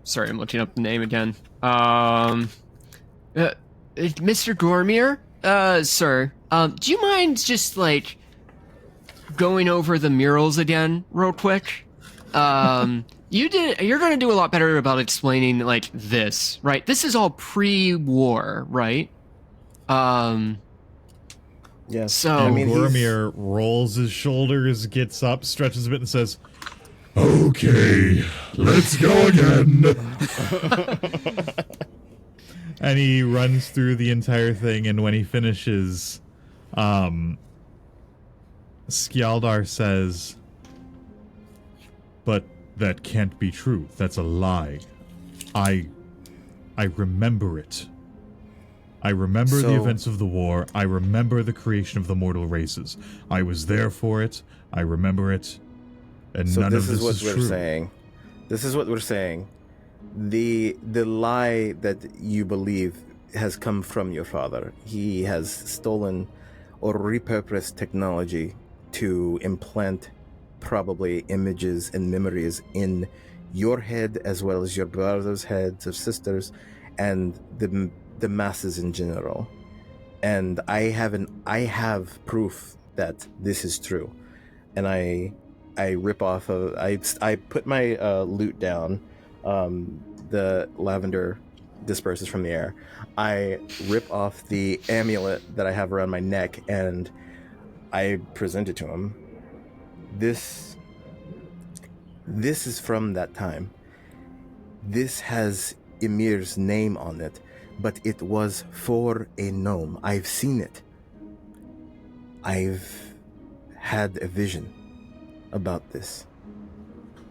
Sorry, I'm looking up the name again. Mr. Gormir, sir, do you mind just going over the murals again real quick? You're gonna do a lot better about explaining this, right? This is all pre-war, right? Yes. So Gormir rolls his shoulders, gets up, stretches a bit, and says, Okay, let's go again. and he runs through the entire thing, and when he finishes, Skjaldar says, "But that can't be true. That's a lie. I remember it. I remember the events of the war. I remember the creation of the mortal races. I was there for it. I remember it. And So none of this is we're true." saying. This is what we're saying. The lie that you believe has come from your father. He has stolen or repurposed technology to implant probably images and memories in your head as well as your brothers' heads or sisters and the masses in general. And I have proof that this is true. And I rip off I put my loot down. The lavender disperses from the air. I rip off the amulet that I have around my neck and I present it to him. This is from that time. This has Emir's name on it, but it was for a gnome. I've seen it. I've had a vision about this.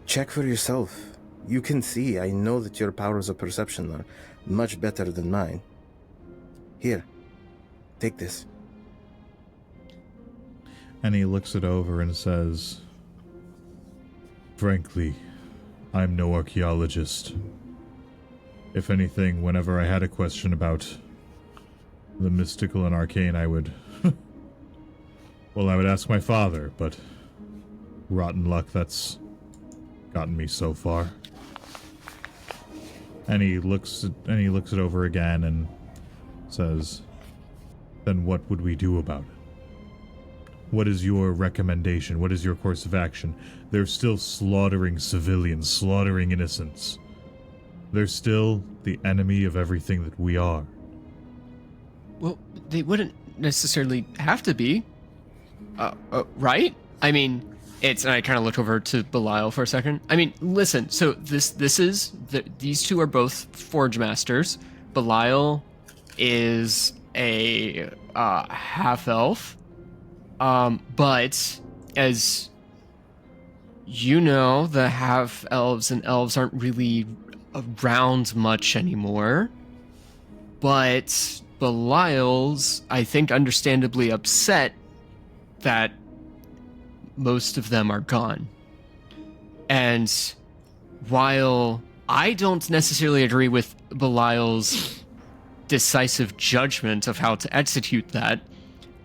Check for yourself. You can see. I know that your powers of perception are much better than mine. Here, take this. And he looks it over and says, "Frankly, I'm no archaeologist. If anything, whenever I had a question about the mystical and arcane, I would... well, I would ask my father, but rotten luck, that's gotten me so far." And he looks it over again and says, "Then what would we do about it? What is your recommendation? What is your course of action? They're still slaughtering civilians, slaughtering innocents. They're still the enemy of everything that we are." Well, they wouldn't necessarily have to be, right? I mean, and I kind of looked over to Belial for a second. I mean, listen. So these two are both Forge Masters. Belial is a half elf, but as you know, the half elves and elves aren't really around much anymore. But Belial's, I think, understandably upset that most of them are gone. And while I don't necessarily agree with Belial's decisive judgment of how to execute that,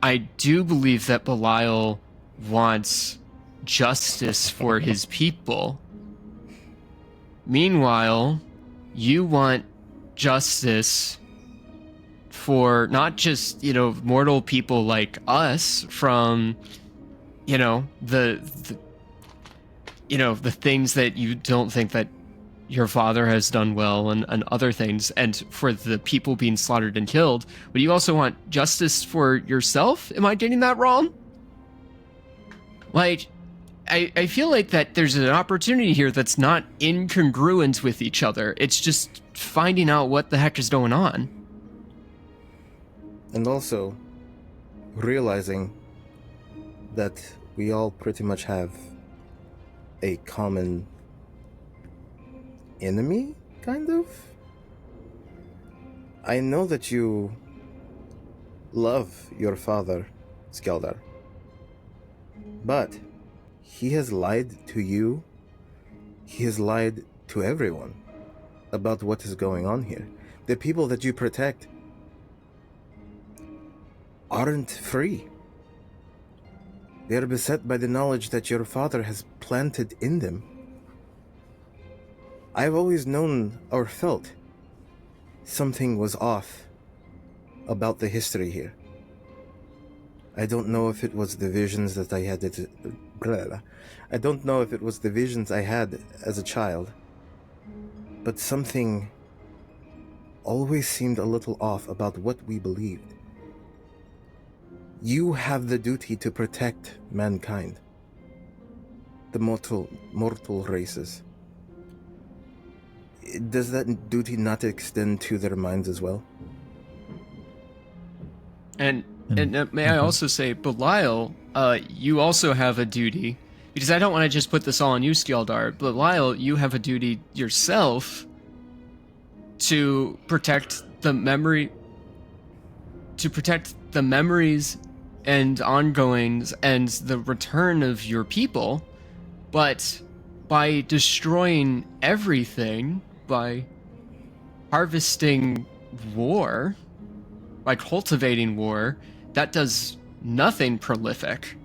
I do believe that Belial wants justice for his people. Meanwhile, you want justice for not just, mortal people like us from the things that you don't think that your father has done well and other things, and for the people being slaughtered and killed, but you also want justice for yourself? Am I getting that wrong? Like, I feel like that there's an opportunity here that's not incongruent with each other. It's just finding out what the heck is going on. And also realizing that we all pretty much have a common enemy, kind of. I know that you love your father, Skjaldar, but he has lied to you. He has lied to everyone about what is going on here. The people that you protect aren't free. They are beset by the knowledge that your father has planted in them. I've always known or felt something was off about the history here. I don't know if it was the visions that I had. I don't know if it was the visions I had as a child, but something always seemed a little off about what we believed. You have the duty to protect mankind, the mortal races. Does that duty not extend to their minds as well? And And may I also say, Belial, you also have a duty, because I don't want to just put this all on you, Skjaldar. Belial, you have a duty yourself to protect the memories and ongoings and the return of your people, but by destroying everything, by harvesting war, by cultivating war, that does nothing prolific.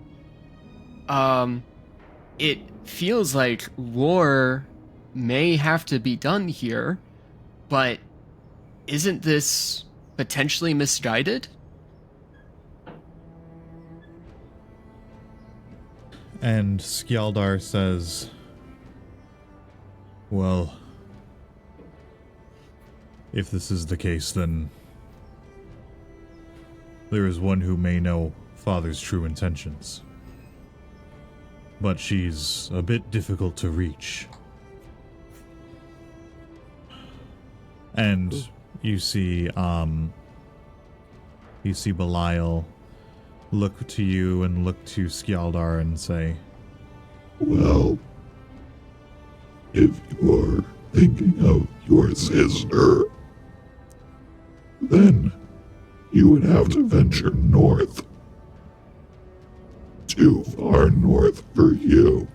It feels like war may have to be done here, but isn't this potentially misguided? And Skjaldar says, well, if this is the case, then there is one who may know Father's true intentions. But she's a bit difficult to reach. And you see Belial look to you and look to Skjaldar and say, Well, if you are thinking of your sister, then you would have to venture north. Too far north for you.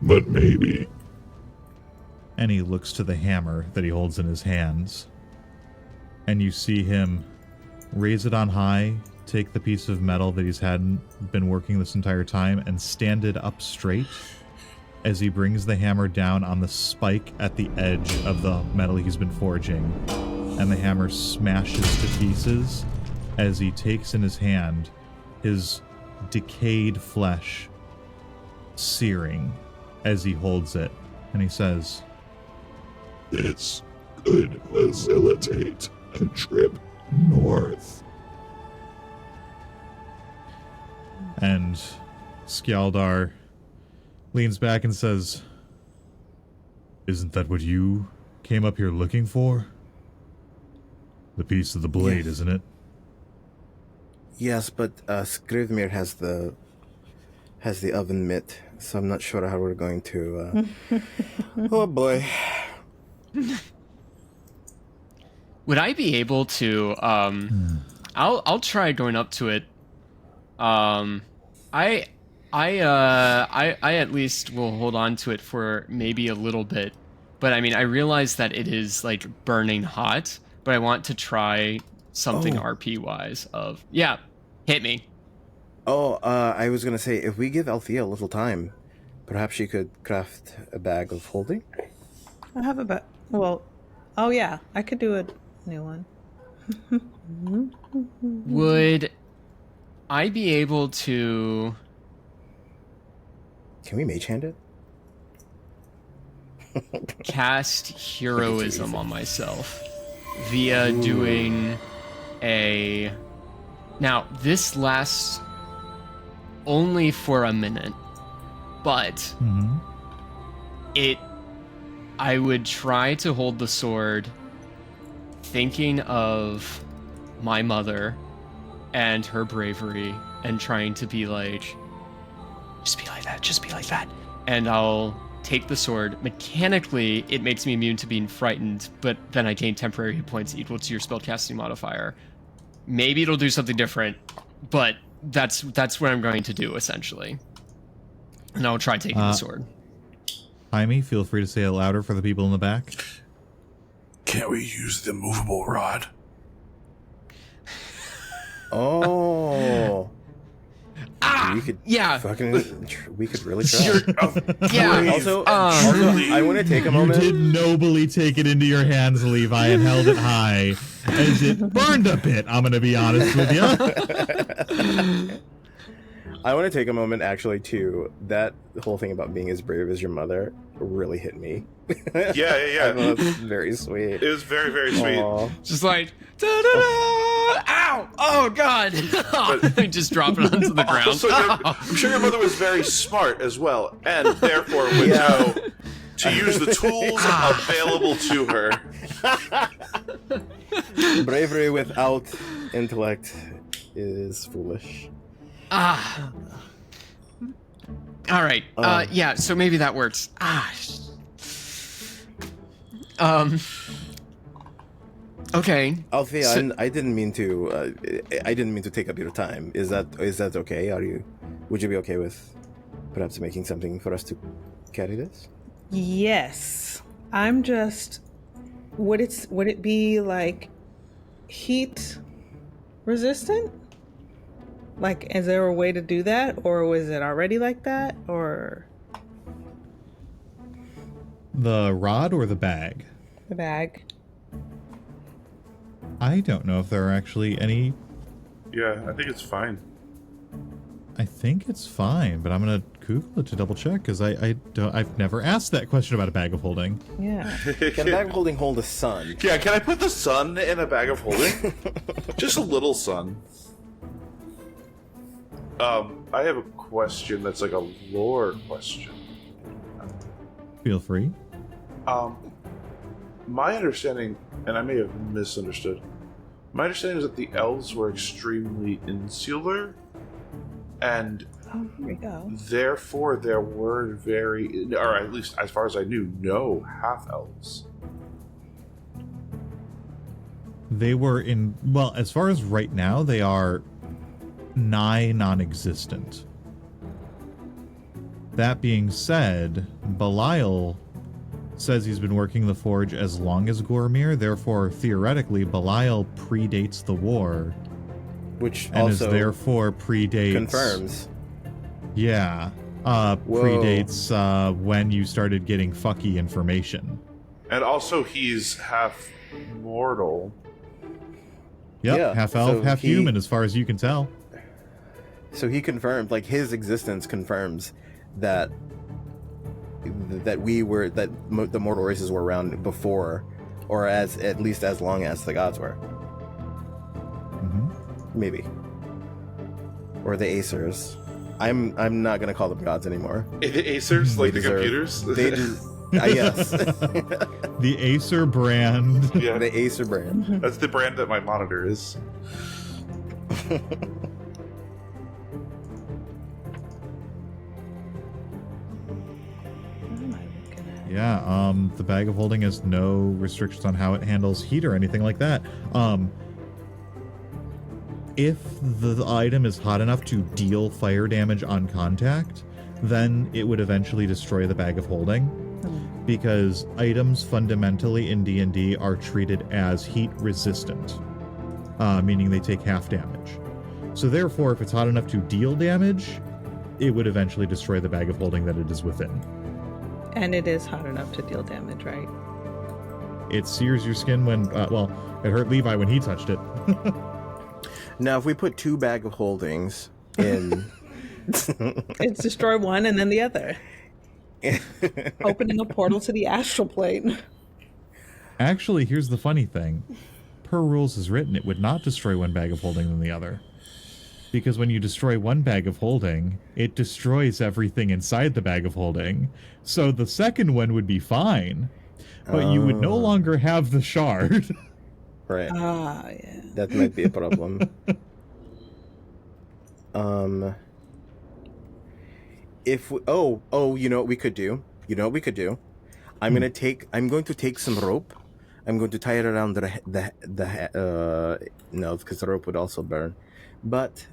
But maybe. and he looks to the hammer that he holds in his hands, and you see him raise it on high, take the piece of metal that he's been working this entire time, and stand it up straight as he brings the hammer down on the spike at the edge of the metal he's been forging, and the hammer smashes to pieces as he takes in his hand his decayed flesh searing as he holds it, and he says, This could facilitate a trip north. And Skjaldar leans back and says, Isn't that what you came up here looking for? The piece of the blade, Yes. isn't it? Yes, but Skrivmir has the oven mitt, so I'm not sure how we're going to. Oh boy. Would I be able to? I'll try going up to it. I at least will hold on to it for maybe a little bit, but I mean I realize that it is like burning hot, but I want to try something RP wise. Hit me. I was gonna say, if we give Althea a little time, perhaps she could craft a bag of holding. I have a bag. Well, oh yeah, I could do a new one. Would I be able to? Can we mage hand it? Cast heroism on myself via doing a. Now, this lasts only for a minute, but I would try to hold the sword thinking of my mother and her bravery and trying to be like, just be like that, just be like that. And I'll take the sword. Mechanically, it makes me immune to being frightened, but then I gain temporary hit points equal to your spellcasting modifier. Maybe it'll do something different, but that's what I'm going to do, essentially. And I'll try taking the sword. Jaime, feel free to say it louder for the people in the back. Can't we use the movable rod? Oh. We could we could really try. Also, I want to take a You moment. did nobly take it into your hands, Levi, and held it high as it burned a bit, I'm going to be honest with you. I want to take a moment, actually, to that whole thing about being as brave as your mother really hit me. Yeah. I know, that's very sweet. It was very, very sweet. Aw. Just like, da-da-da! Ow! Oh, God! I just drop it onto the ground. Also, I'm sure your mother was very smart as well, and therefore would know to use the tools available to her. Bravery without intellect is foolish. All right. Yeah. So maybe that works. Okay. Althea, So- I didn't mean to. I didn't mean to take up your time. Is that okay? Would you be okay with perhaps making something for us to carry this? Yes. I'm just. Would it be like heat resistant? Like, is there a way to do that, or was it already like that, or The rod or the bag? the bag? I don't know if there are actually any. Yeah, I think it's fine. I think it's fine, but I'm gonna Google it to double check because I've never asked that question about a bag of holding. Yeah. Can bag of holding hold a sun? Yeah, can I put the sun in a bag of holding? Just a little sun. I have a question that's like a lore question. Feel free. My understanding, and I may have misunderstood, my understanding is that the elves were extremely insular, and Oh, here we go. therefore there were or at least as far as I knew, no half-elves. They were well, as far as right now, they are nigh non-existent. That being said, Belial says he's been working the forge as long as Gormir, therefore, theoretically, Belial predates the war, Which and also is therefore predates... confirms. Yeah. Predates when you started getting fucky information. And also he's half mortal. Yep, Yeah, half elf, so half he- human, as far as you can tell. So he confirmed, like his existence confirms that the mortal races were around before, or at least as long as the gods were. Mm-hmm. Maybe. Or the Aesers. I'm not gonna call them gods anymore. The Acers, like the deserve- computers? They just yes. The Acer brand. Yeah, The Acer brand. that's the brand that my monitor is. What am I looking at? Yeah, the bag of holding has no restrictions on how it handles heat or anything like that. If the item is hot enough to deal fire damage on contact, then it would eventually destroy the bag of holding. Because items fundamentally in D&D are treated as heat resistant, meaning they take half damage. So therefore, if it's hot enough to deal damage, it would eventually destroy the bag of holding that it is within. And it is hot enough to deal damage, right? It sears your skin when, well, it hurt Levi when he touched it. Now, if we put 2 bag of holdings in, It's destroy one and then the other. Opening a portal to the astral plane. Actually, here's the funny thing. Per rules as written, it would not destroy one bag of holding than the other. Because when you destroy one bag of holding, it destroys everything inside the bag of holding. So the second one would be fine, but you would no longer have the shard. right? Ah, yeah. That might be a problem. If we, you know what we could do? I'm going to take some rope. I'm going to tie it around no, because the rope would also burn. But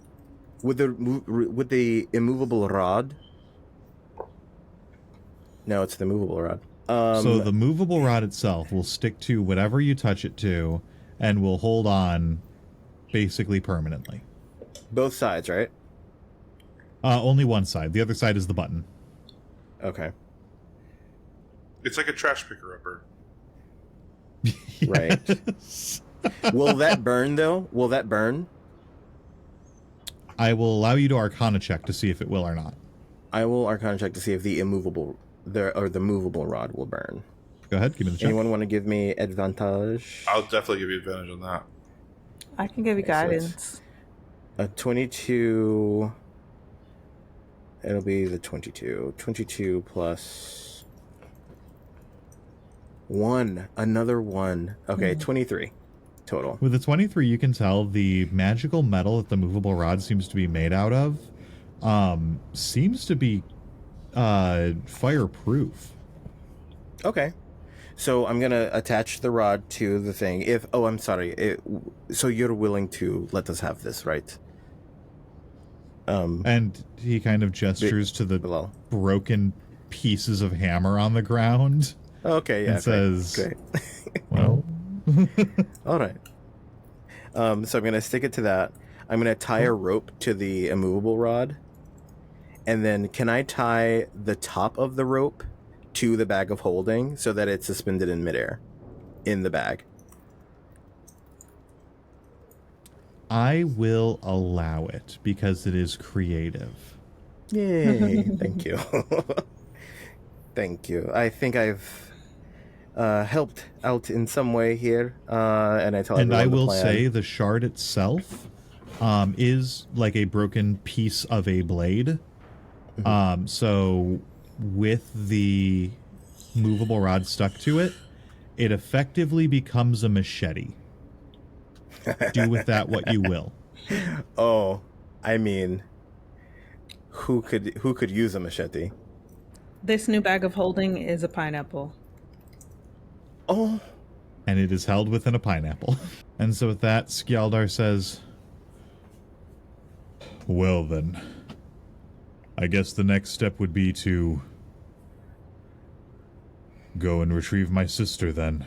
with the immovable rod. No, it's the movable rod. So the movable rod itself will stick to whatever you touch it to, and will hold on basically permanently. Both sides, right? Only one side. The other side is the button. Okay. It's like a trash picker upper. Right. Will that burn, though? Will that burn? I will allow you to Arcana check to see if it will or not. I will Arcana check to see if the movable rod will burn. Go ahead, give me the check. Anyone want to give me advantage? I'll definitely give you advantage on that. I can give you Okay, so guidance. A 22. It'll be the 22. 22 plus 1. Another 1. Okay, 23 total. With the 23, you can tell the magical metal that the movable rod seems to be made out of seems to be fireproof. Okay. So I'm going to attach the rod to the thing. I'm sorry. So you're willing to let us have this, right? And he kind of gestures to the Bilal. broken pieces of hammer on the ground. Okay, yeah. And says, great. well, All right. So I'm going to stick it to that. I'm going to tie a rope to the immovable rod. And then can I tie the top of the rope to the bag of holding so that it's suspended in midair in the bag? I will allow it because it is creative. Yay. Thank you. Thank you. I think I've helped out in some way here. And I tell And I everyone will the plan. say the shard itself is like a broken piece of a blade. So with the movable rod stuck to it, it effectively becomes a machete. Do with that what you will. Oh, I mean, who could use a machete? This new bag of holding is a pineapple. Oh, And it is held within a pineapple. And so with that, Skjaldar says, well then, I guess the next step would be to go and retrieve my sister then.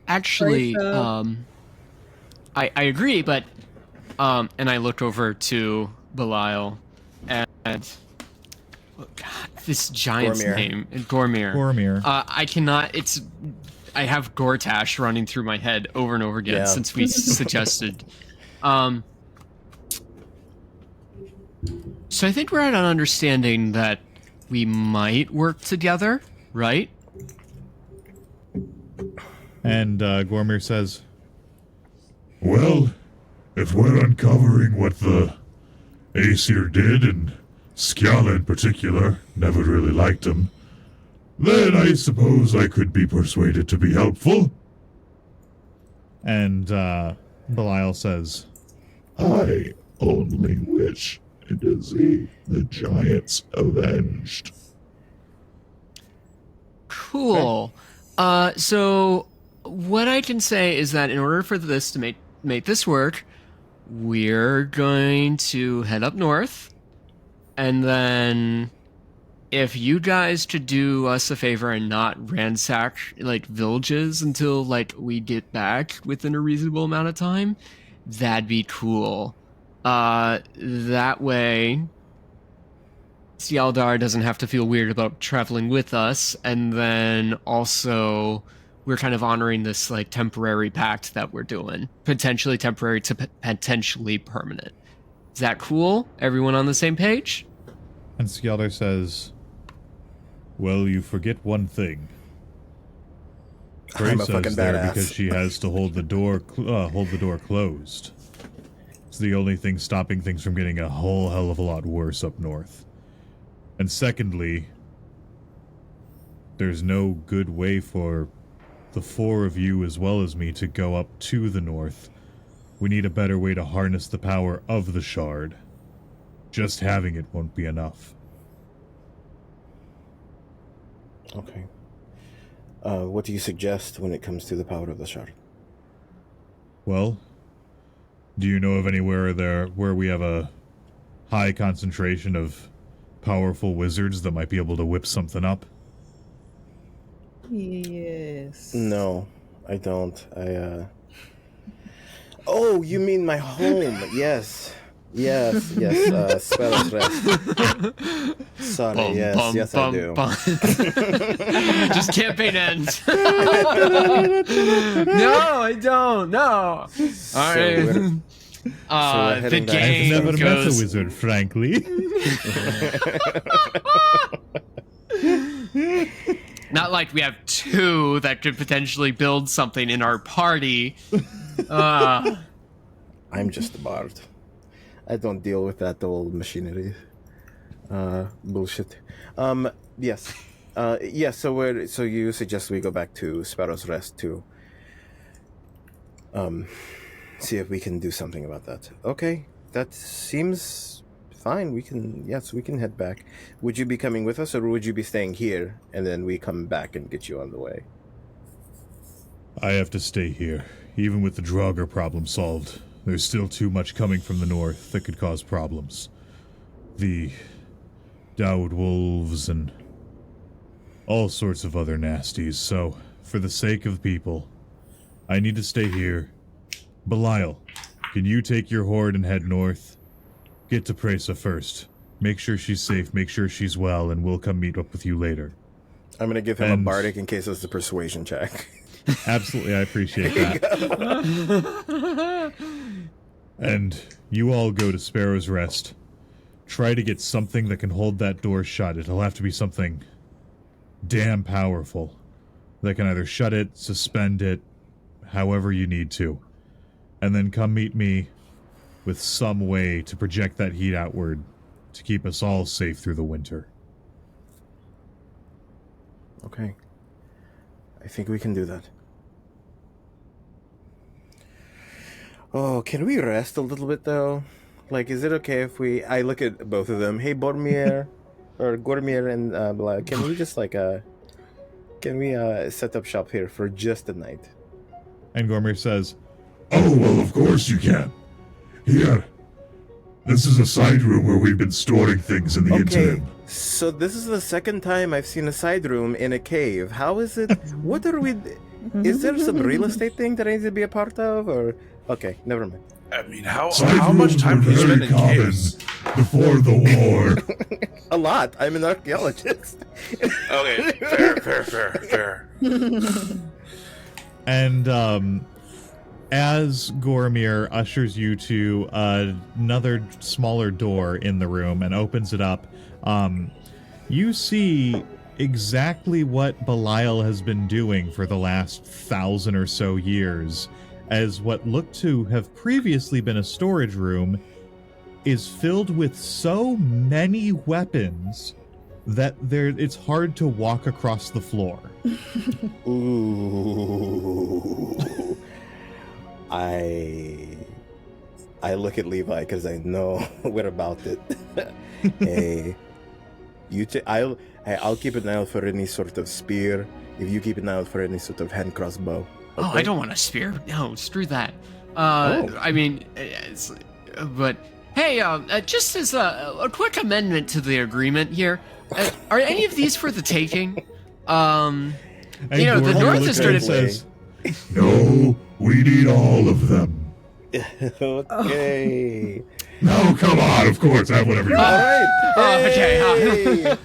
Actually, Right, I agree, but and I look over to Belial and oh God, this giant's Gormir. name, Gormir. Boromir. I cannot. I have Gortash running through my head over and over again Yeah. since we suggested. So I think we're at an understanding that we might work together, right? And Gormir says, Well, if we're uncovering what the Aesir did, and Skjala in particular, never really liked him, then I suppose I could be persuaded to be helpful. and Belial says, I only wish to see the giants avenged. Cool. So what I can say is that in order for this to make this work, we're going to head up north, and then if you guys could do us a favor and not ransack like villages until like we get back within a reasonable amount of time, that'd be cool. That way Skjaldar doesn't have to feel weird about traveling with us, and then also we're kind of honoring this like temporary pact that we're doing, potentially temporary to potentially permanent. Is that cool? Everyone on the same page? and Skjaldar says, well, you forget one thing. Frey I'm a says fucking there badass. because she has to hold the door closed. It's the only thing stopping things from getting a whole hell of a lot worse up north. And secondly, there's no good way for the four of you as well as me to go up to the north. We need a better way to harness the power of the shard. Just having it won't be enough. Okay. What do you suggest when it comes to the power of the shard? Well, do you know of anywhere where we have a high concentration of powerful wizards that might be able to whip something up? Yes. No, I don't. Oh, you mean my home? Yes. Spell's Rest. Sorry, Bum, yes, bum, yes, bum, I do. bum. Just campaign ends. No, I don't. No. All right. we're the heading back. game I've never met a goes. wizard, frankly. Not like we have two that could potentially build something in our party. I'm just a bard. I don't deal with that old machinery. Bullshit. Yes. So you suggest we go back to Sparrow's Rest to see if we can do something about that. Okay, that seems fine. We can head back. Would you be coming with us, or would you be staying here and then we come back and get you on the way? I have to stay here. Even with the Draugr problem solved, there's still too much coming from the north that could cause problems. The Daud wolves and all sorts of other nasties, so for the sake of the people, I need to stay here. Belial, can you take your horde and head north? Get to Presa first. Make sure she's safe, make sure she's well, and we'll come meet up with you later. I'm gonna give him a bardic in case it's a persuasion check. Absolutely, I appreciate that. And you all go to Sparrow's Rest. Try to get something that can hold that door shut. It'll have to be something damn powerful that can either shut it, suspend it, however you need to. And then come meet me with some way to project that heat outward to keep us all safe through the winter. Okay. I think we can do that. Oh, can we rest a little bit, though? Like, is it okay if I look at both of them. Hey, Bormir, or Gormir and Belial, can we just, set up shop here for just a night? And Gormir says, Oh, well, of course you can. Here. This is a side room where we've been storing things in the interim. So this is the second time I've seen a side room in a cave. How is it? What are we... Is there some real estate thing that I need to be a part of, or... Okay, never mind. I mean, how Side much rooms time were do you spend very in common caves? before the war. A lot. I'm an archaeologist. Okay, fair. and as Gormir ushers you to another smaller door in the room and opens it up, you see exactly what Belial has been doing for the last 1,000 or so years, as what looked to have previously been a storage room is filled with so many weapons that it's hard to walk across the floor. Ooh. I look at Levi because I know we're about it. Hey, I'll keep an eye out for any sort of spear. If you keep an eye out for any sort of hand crossbow. Oh, I don't want a spear. No, screw that. I mean, but hey, just as a quick amendment to the agreement here, are any of these for the taking? The North is going to. No, we need all of them. Okay. No, come on, of course, have whatever you want. All right. Okay.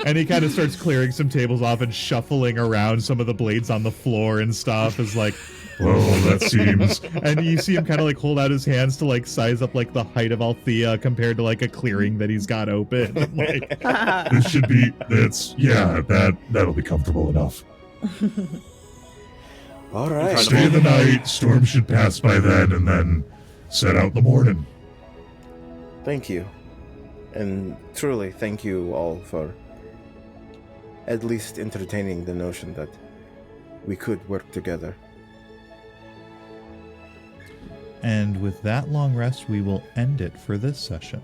And he kind of starts clearing some tables off and shuffling around some of the blades on the floor and stuff. Is like, Well, that seems... and you see him kind of like hold out his hands to like size up like the height of Althea compared to like a clearing that he's got open. Like, This should be... that'll be comfortable enough. All right. Stay the night, storm should pass by then, and then set out in the morning. Thank you. And truly, thank you all for at least entertaining the notion that we could work together. and with that long rest, we will end it for this session.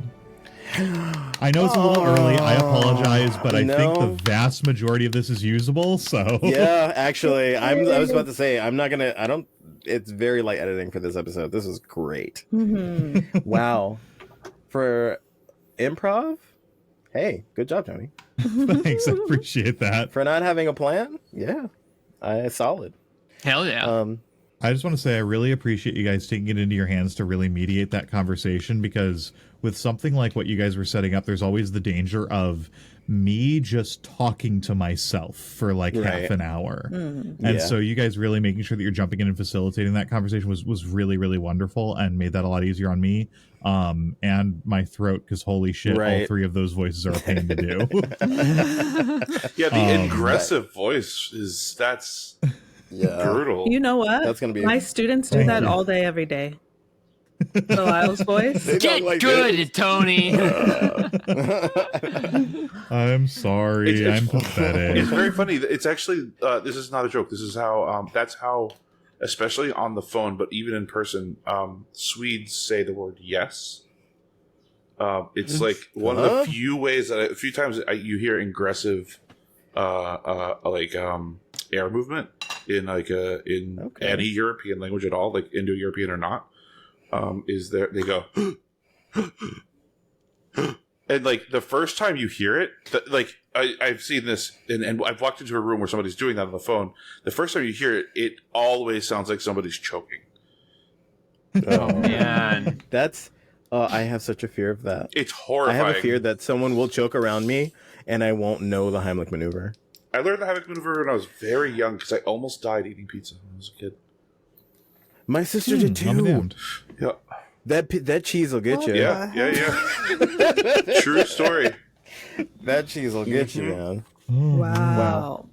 I know it's a little early. I apologize, but I think the vast majority of this is usable. So yeah, actually, I was about to say I'm not gonna. I don't. It's very light editing for this episode. This is great. Mm-hmm. Wow, for improv. Hey, good job, Tony. Thanks, I appreciate that. For not having a plan, yeah, solid. Hell yeah. I just want to say I really appreciate you guys taking it into your hands to really mediate that conversation, because with something like what you guys were setting up, there's always the danger of me just talking to myself for like half an hour. Mm-hmm. And so you guys really making sure that you're jumping in and facilitating that conversation was really, really wonderful and made that a lot easier on me. And my throat, because holy shit, all three of those voices are a pain to do. Yeah, the aggressive voice that's brutal. You know what? That's gonna be my students do that all day, every day. Belial's voice. Get like good, Tony. I'm sorry. I'm pathetic. It's very funny. It's actually this is not a joke. This is how that's how especially on the phone, but even in person, Swedes say the word yes. It's like one of the few ways that a few times you hear aggressive, air movement in any European language at all, like Indo-European or not. Is there they go, and like the first time you hear it, I've seen this, and I've walked into a room where somebody's doing that on the phone. The first time you hear it, it always sounds like somebody's choking. Oh man, That's. I have such a fear of that. It's horrifying. I have a fear that someone will choke around me and I won't know the Heimlich maneuver. I learned the Heimlich maneuver when I was very young because I almost died eating pizza when I was a kid. My sister did too. I'm damned. Yeah. That cheese will get you. Yeah. True story. That cheese will get you, man. Wow.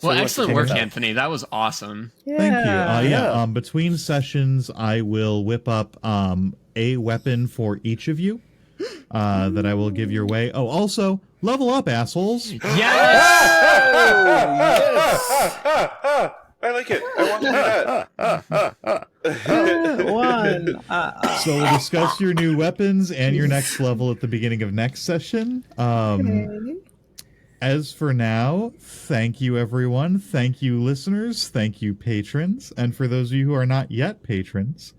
well, what's excellent the work, ticket? Anthony. That was awesome. Thank you. Yeah. Between sessions, I will whip up a weapon for each of you that I will give your way. Oh, also, level up, assholes. Yes. I like it. I want that. One. So we'll discuss your new weapons and your next level at the beginning of next session. As for now, thank you, everyone. Thank you, listeners. Thank you, patrons. And for those of you who are not yet patrons,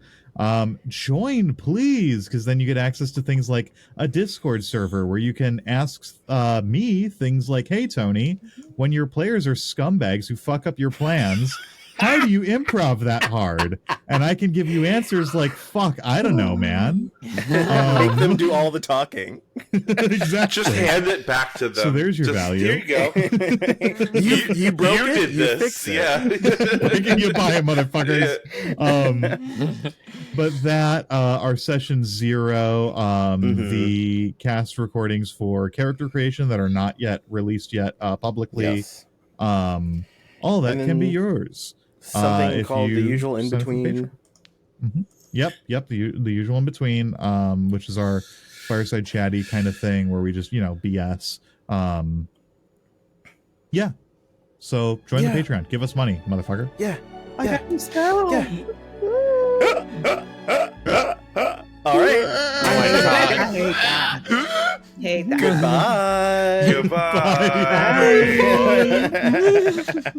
join, please, because then you get access to things like a Discord server where you can ask me things like, hey, Tony, when your players are scumbags who fuck up your plans, how do you improv that hard? And I can give you answers like, fuck, I don't know, man. Make them do all the talking. Exactly. Just hand it back to them. So there's your value. Here you go. You broke you it. did You this. fixed it. Yeah. Where can you buy it, motherfuckers? But that our session 0, the cast recordings for character creation that are not yet released yet publicly, Yes. all that And can be then yours. Something if called the you usual in sign up for between. Yep, the usual in between, which is our fireside chatty kind of thing where we just BS. Yeah. So join the Patreon. Give us money, motherfucker. Yeah. I got you so. Yeah. All right. Oh my god. I hate that. Hate that. Goodbye. Goodbye. Bye.